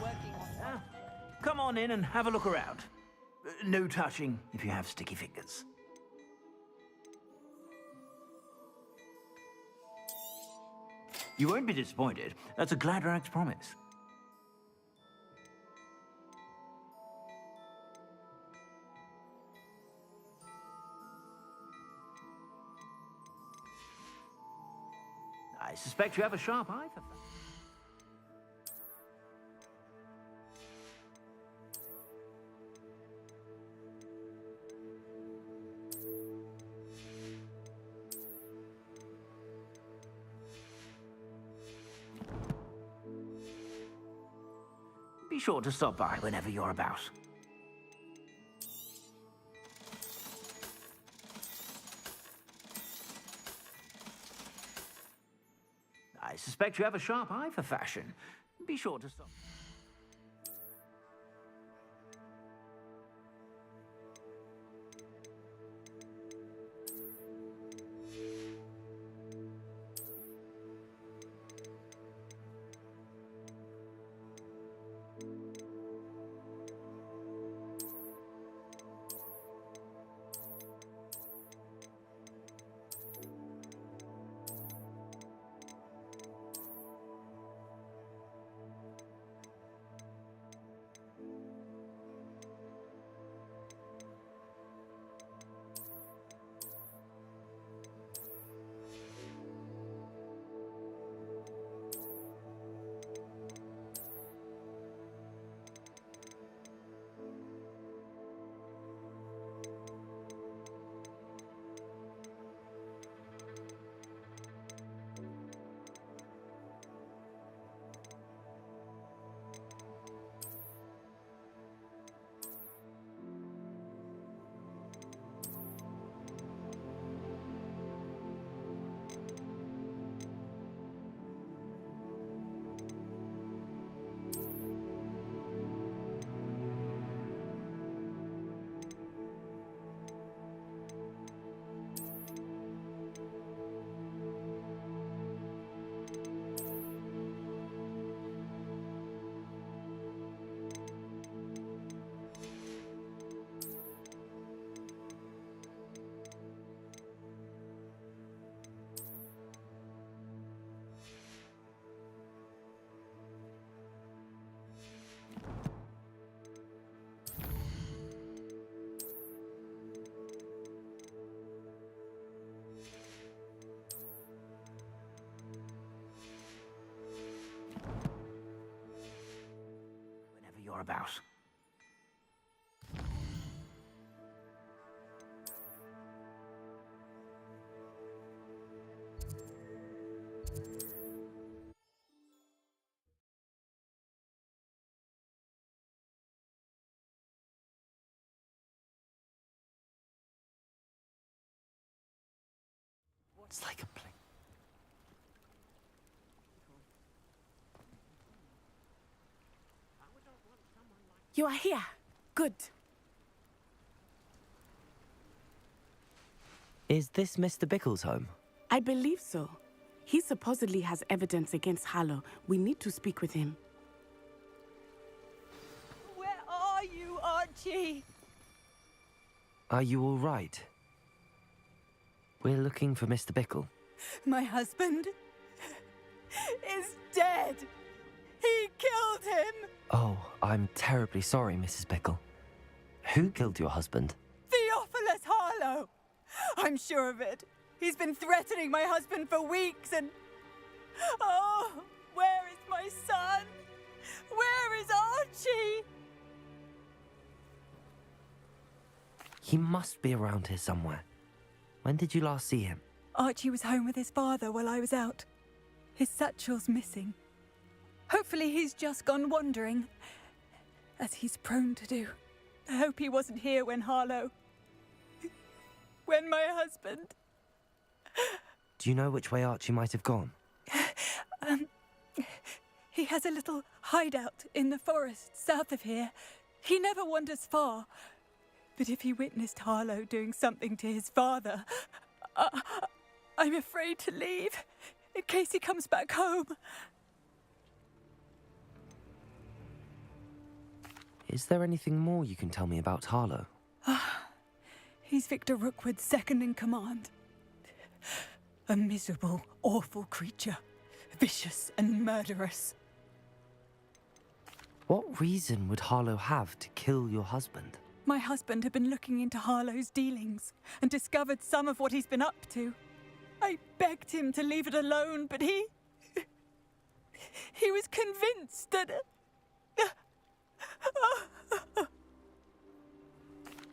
working on Come on in and have a look around. No touching if you have sticky fingers. You won't be disappointed. That's a Gladrag's promise. I suspect you have a sharp eye for that. Be sure to stop by whenever you're about. I suspect you have a sharp eye for fashion. Be sure to stop. You're about. It's like a play. You are here. Good. Is this Mr. Bickle's home? I believe so. He supposedly has evidence against Harlow. We need to speak with him. Where are you, Archie? Are you all right? We're looking for Mr. Bickle. My husband is dead. He killed him. Oh, I'm terribly sorry, Mrs. Bickle. Who killed your husband? Theophilus Harlow. I'm sure of it. He's been threatening my husband for weeks and... Oh, where is my son? Where is Archie? He must be around here somewhere. When did you last see him? Archie was home with his father while I was out. His satchel's missing. Hopefully he's just gone wandering, as he's prone to do. I hope he wasn't here when Harlow... when my husband... Do you know which way Archie might have gone? He has a little hideout in the forest south of here. He never wanders far. But if he witnessed Harlow doing something to his father, I'm afraid to leave, in case he comes back home. Is there anything more you can tell me about Harlow? He's Victor Rookwood's second in command. A miserable, awful creature. Vicious and murderous. What reason would Harlow have to kill your husband? My husband had been looking into Harlow's dealings and discovered some of what he's been up to. I begged him to leave it alone, but he was convinced that...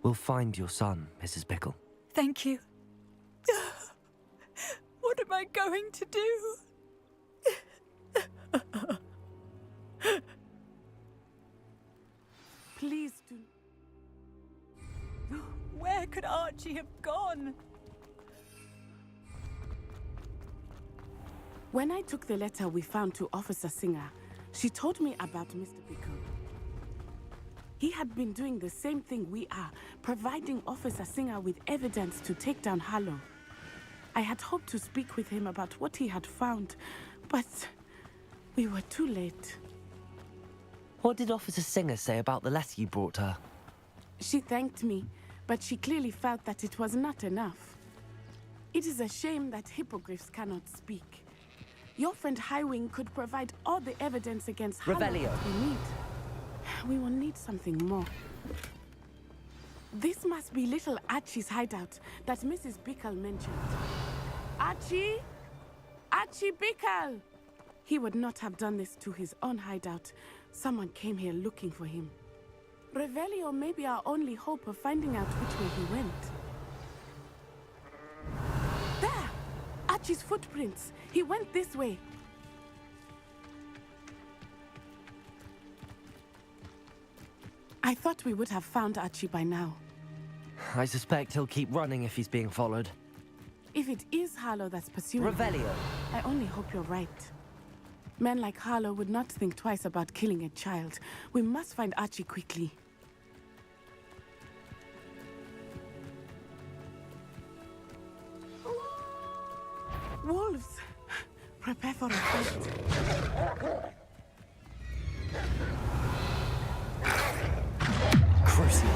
We'll find your son, Mrs. Bickle. Thank you. What am I going to do? Please do. Where could Archie have gone? When I took the letter we found to Officer Singer, she told me about Mr. Bickle. He had been doing the same thing we are, providing Officer Singer with evidence to take down Harlow. I had hoped to speak with him about what he had found, but we were too late. What did Officer Singer say about the letter you brought her? She thanked me, but she clearly felt that it was not enough. It is a shame that hippogriffs cannot speak. Your friend Highwing could provide all the evidence against Harlow Revelio. that we need. We will need something more. This must be little Archie's hideout that Mrs. Bickle mentioned. Archie? Archie Bickle! He would not have done this to his own hideout. Someone came here looking for him. Revelio may be our only hope of finding out which way he went. There! Archie's footprints. He went this way. I thought we would have found Archie by now. I suspect he'll keep running if he's being followed. If it is Harlow that's pursuing him, Revelio. I only hope you're right. Men like Harlow would not think twice about killing a child. We must find Archie quickly. Wolves! Prepare for a fight. Crucial.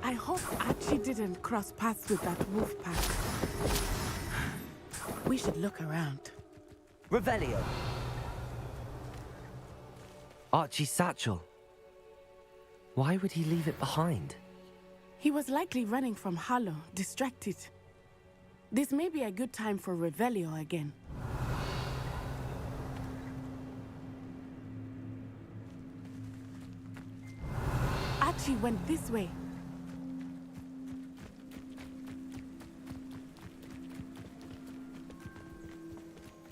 I hope Archie didn't cross paths with that wolf pack. We should look around. Revelio. Archie's satchel. Why would he leave it behind? He was likely running from Harlow, distracted. This may be a good time for Revelio again. Archie went this way.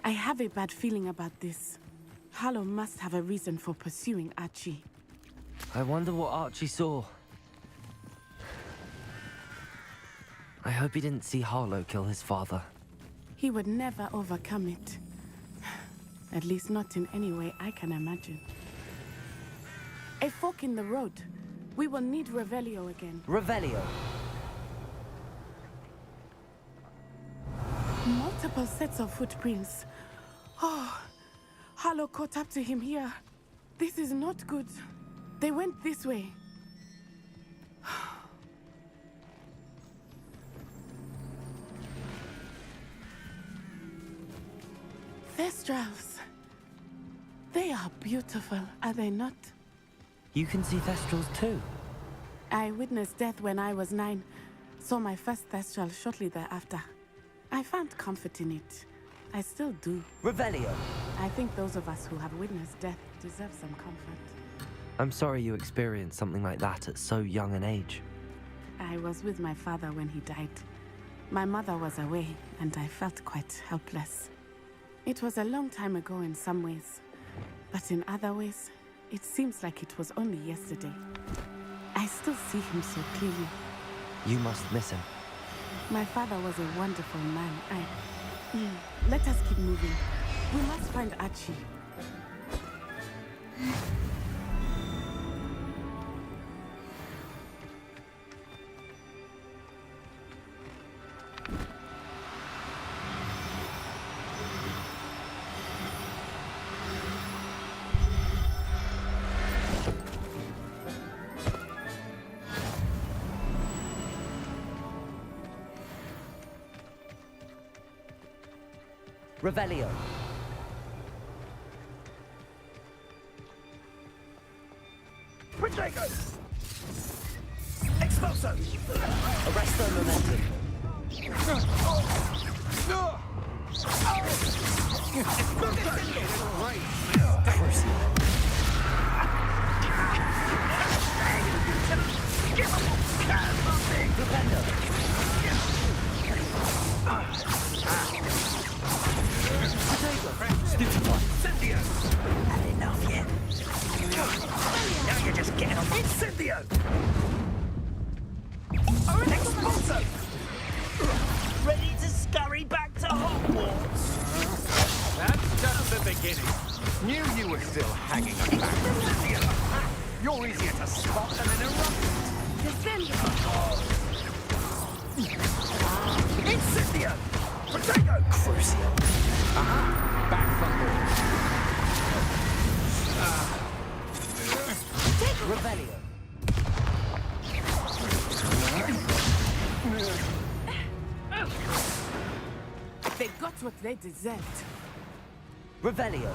I have a bad feeling about this. Harlow must have a reason for pursuing Archie. I wonder what Archie saw. I hope he didn't see Harlow kill his father. He would never overcome it. At least not in any way I can imagine. A fork in the road. We will need Revelio again. Revelio. Multiple sets of footprints. Oh, Harlow caught up to him here. This is not good. They went this way. Thestrals. They are beautiful, are they not? You can see Thestrals too. I witnessed death when I was 9. Saw my first Thestral shortly thereafter. I found comfort in it. I still do. Revelio. I think those of us who have witnessed death deserve some comfort. I'm sorry you experienced something like that at so young an age. I was with my father when he died. My mother was away, and I felt quite helpless. It was a long time ago in some ways, but in other ways, it seems like it was only yesterday. I still see him so clearly. You must miss him. My father was a wonderful man. Let us keep moving. We must find Archie. Revelio. Protego! Expulso! Arresto momentum. Had enough yet? Now you're just getting on my Incendio! Expulso! Ready to scurry back to Hogwarts? That's just the beginning. Knew you were still hanging about. You're easier to spot than an eruption. Incendio! Protego! Crucio. Aha! Back from Revelio. They got what they deserved. Revelio.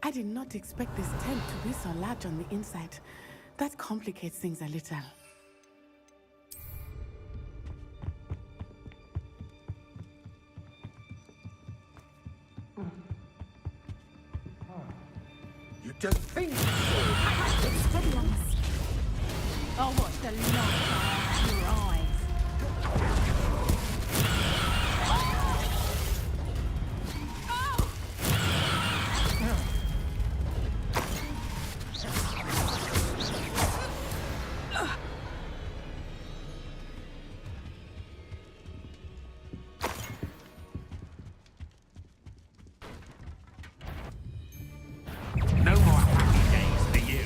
I did not expect this tent to be so large on the inside. That complicates things a little. You don't think so? Oh, what the light of your eyes. No more happy days for you.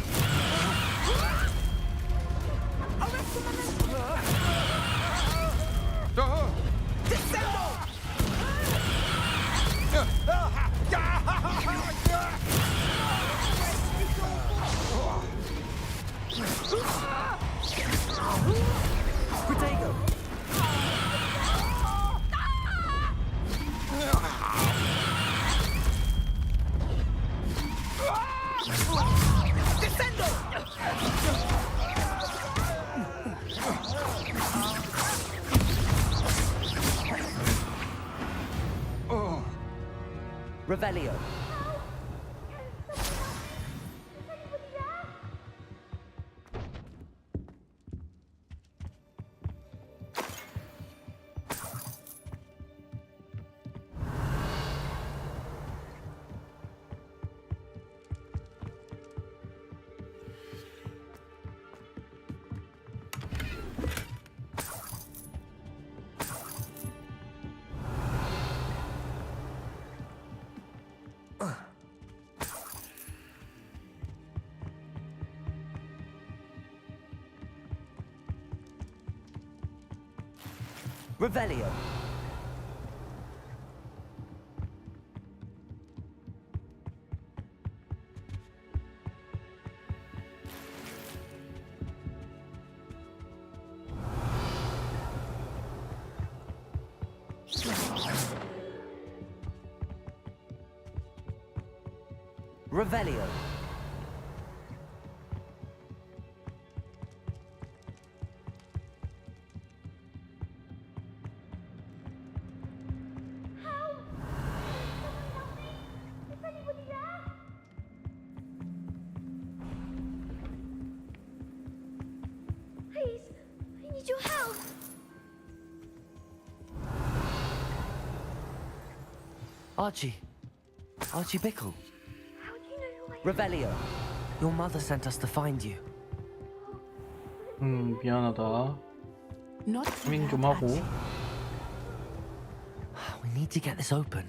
Protego. Revelio. Revelio. Revelio. Archie. Archie Bickle. Revelio. Your mother sent us to find you. 미안하다. Not 파밍 좀 하고. We need to get this open.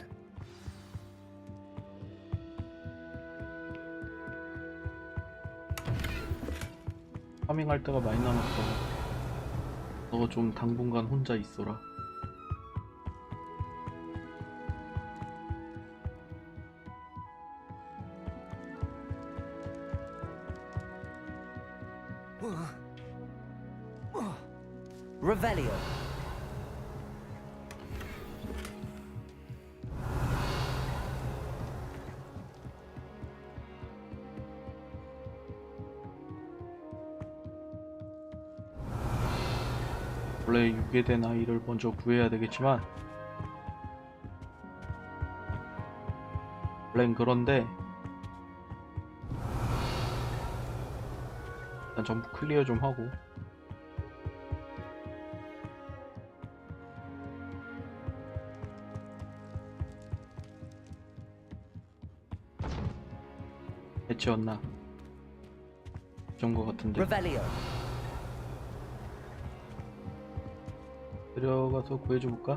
파밍할 때가 많이 남았어. 너 좀 당분간 혼자 있어라. Revelio. 원래 유괴된 아이를 먼저 구해야 되겠지만 원래는 그런데 일단 전부 클리어 좀 하고 해치웠나? 그런 거 같은데 Revelio. 데려가서 구해줘 볼까?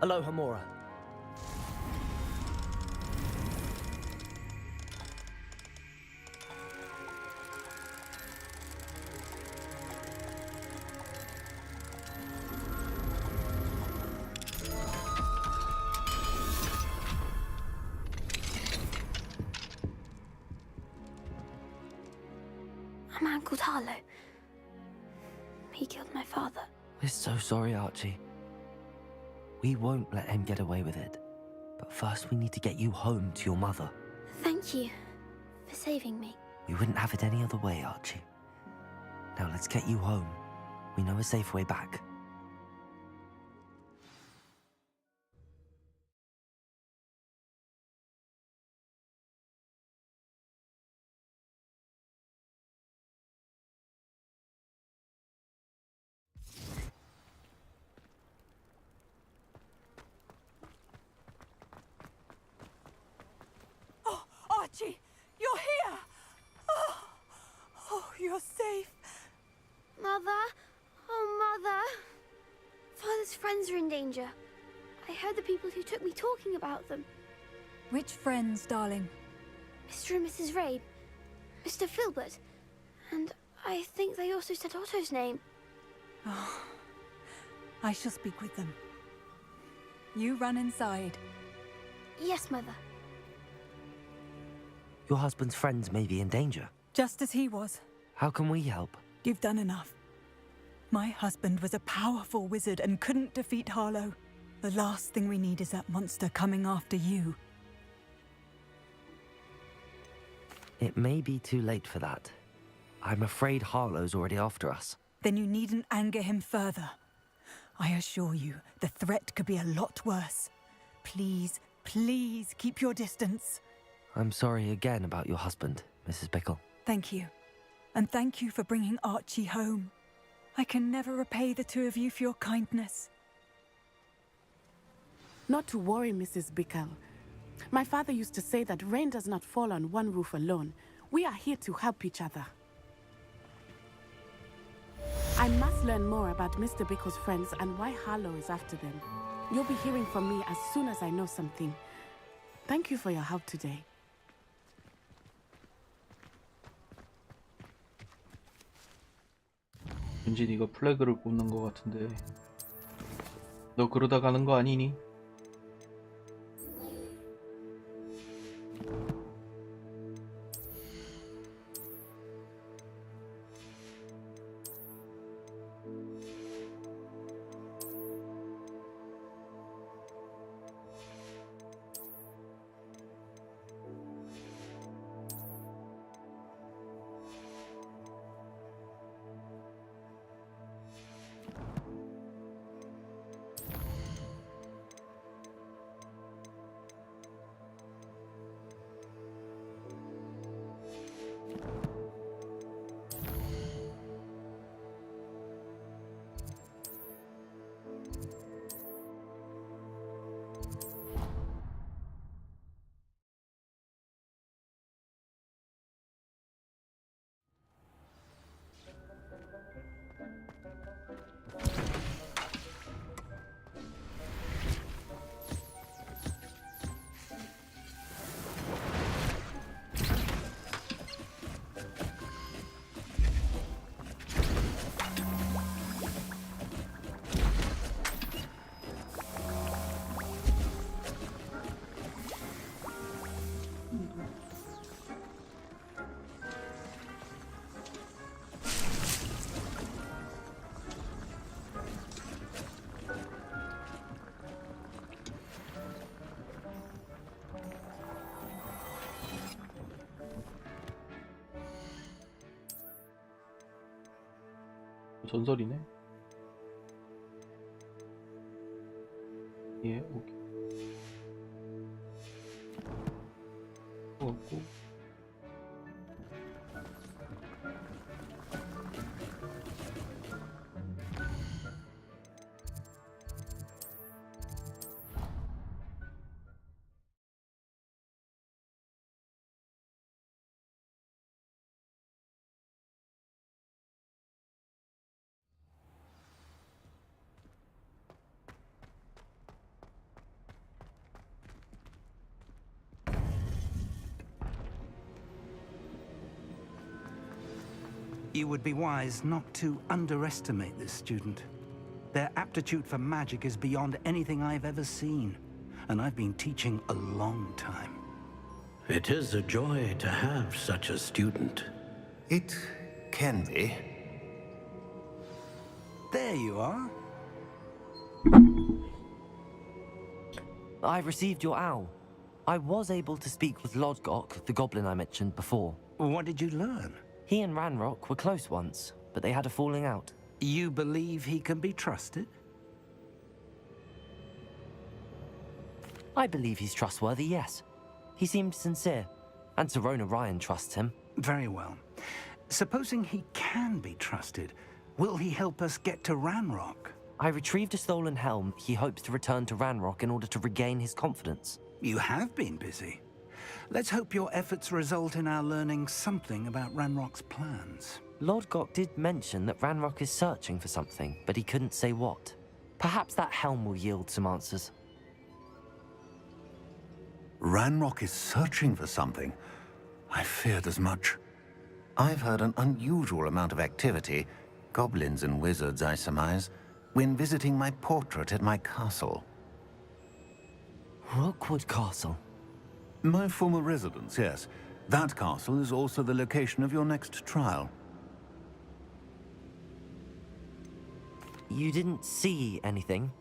Aloha Mora. A man called Harlow. He killed my father. We're so sorry, Archie. We won't let him get away with it. But first we need to get you home to your mother. Thank you for saving me. We wouldn't have it any other way, Archie. Now let's get you home. We know a safe way back. Archie, you're here! Oh, you're safe. Mother? Oh, Mother. Father's friends are in danger. I heard the people who took me talking about them. Which friends, darling? Mr. and Mrs. Rabe, Mr. Filbert, and I think they also said Otto's name. Oh, I shall speak with them. You run inside. Yes, Mother. Your husband's friends may be in danger. Just as he was. How can we help? You've done enough. My husband was a powerful wizard and couldn't defeat Harlow. The last thing we need is that monster coming after you. It may be too late for that. I'm afraid Harlow's already after us. Then you needn't anger him further. I assure you, the threat could be a lot worse. Please, please keep your distance. I'm sorry again about your husband, Mrs. Bickle. Thank you. And thank you for bringing Archie home. I can never repay the two of you for your kindness. Not to worry, Mrs. Bickle. My father used to say that rain does not fall on one roof alone. We are here to help each other. I must learn more about Mr. Bickle's friends and why Harlow is after them. You'll be hearing from me as soon as I know something. Thank you for your help today. 왠지 네가 플래그를 꽂는 것 같은데 너 그러다 가는 거 아니니? 전설이네. 예, 오케이. 없고. You would be wise not to underestimate this student. Their aptitude for magic is beyond anything I've ever seen, and I've been teaching a long time. It is a joy to have such a student. It can be. There you are. I received your owl. I was able to speak with Lodgok, the goblin I mentioned before. What did you learn? He and Ranrock were close once, but they had a falling out. You believe he can be trusted? I believe he's trustworthy, yes. He seemed sincere, and Serona Ryan trusts him. Very well. Supposing he can be trusted, will he help us get to Ranrock? I retrieved a stolen helm. He hopes to return to Ranrock in order to regain his confidence. You have been busy. Let's hope your efforts result in our learning something about Ranrock's plans. Lodgok did mention that Ranrock is searching for something, but he couldn't say what. Perhaps that helm will yield some answers. Ranrock is searching for something. I feared as much. I've heard an unusual amount of activity, goblins and wizards, I surmise, when visiting my portrait at my castle. Rookwood Castle? My former residence, yes. That castle is also the location of your next trial. You didn't see anything?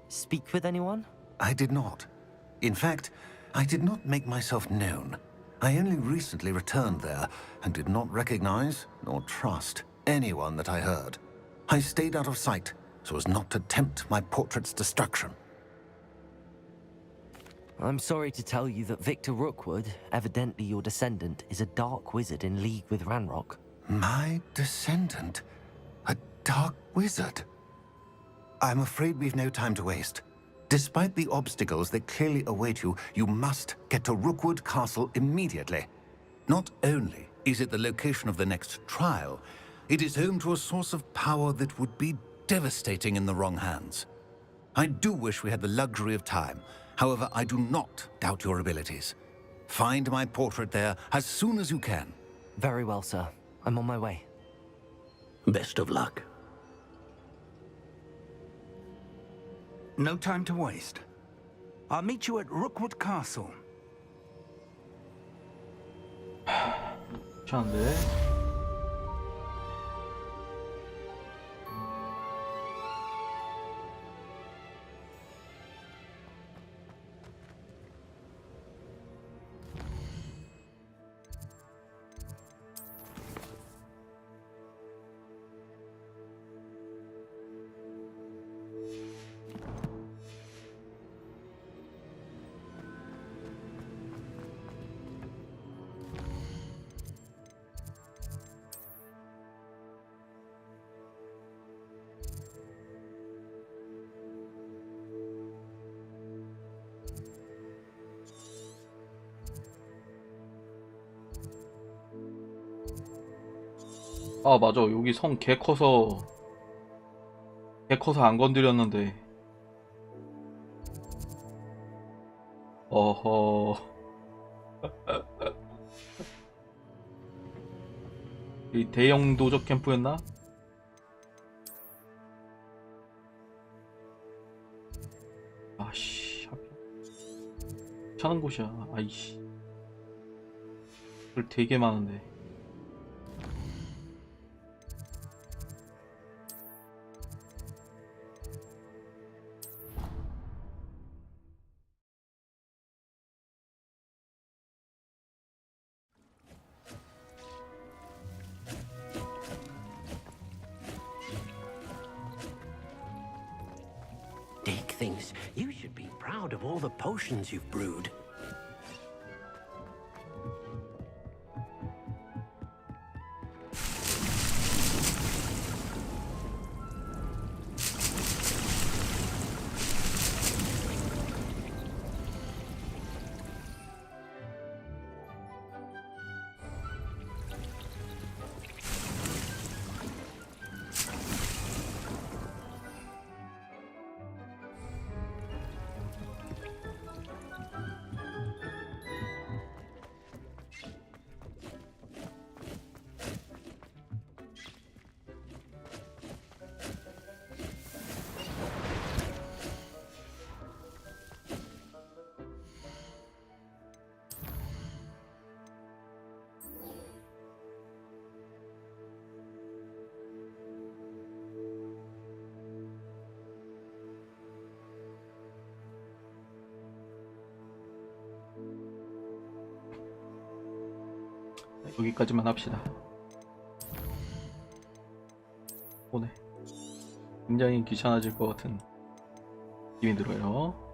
Speak with anyone? I did not. In fact, I did not make myself known. I only recently returned there and did not recognize nor trust anyone that I heard. I stayed out of sight so as not to tempt my portrait's destruction. I'm sorry to tell you that Victor Rookwood, evidently your descendant, is a dark wizard in league with Ranrock. My descendant? A dark wizard? I'm afraid we've no time to waste. Despite the obstacles that clearly await you, you must get to Rookwood Castle immediately. Not only is it the location of the next trial, it is home to a source of power that would be devastating in the wrong hands. I do wish we had the luxury of time. However, I do not doubt your abilities. Find my portrait there as soon as you can. Very well, sir. I'm on my way. Best of luck. No time to waste. I'll meet you at Rookwood Castle. 괜찮은데? 아 맞아, 여기 성 개 커서 안 건드렸는데. 어허. 이 대형 도적 캠프였나? 아씨, 괜찮은 곳이야. 아이씨, 되게 많은데. thinks you should be proud of all the potions you've brewed. 여기까지만 합시다. 오늘 굉장히 귀찮아질 것 같은 느낌이 들어요.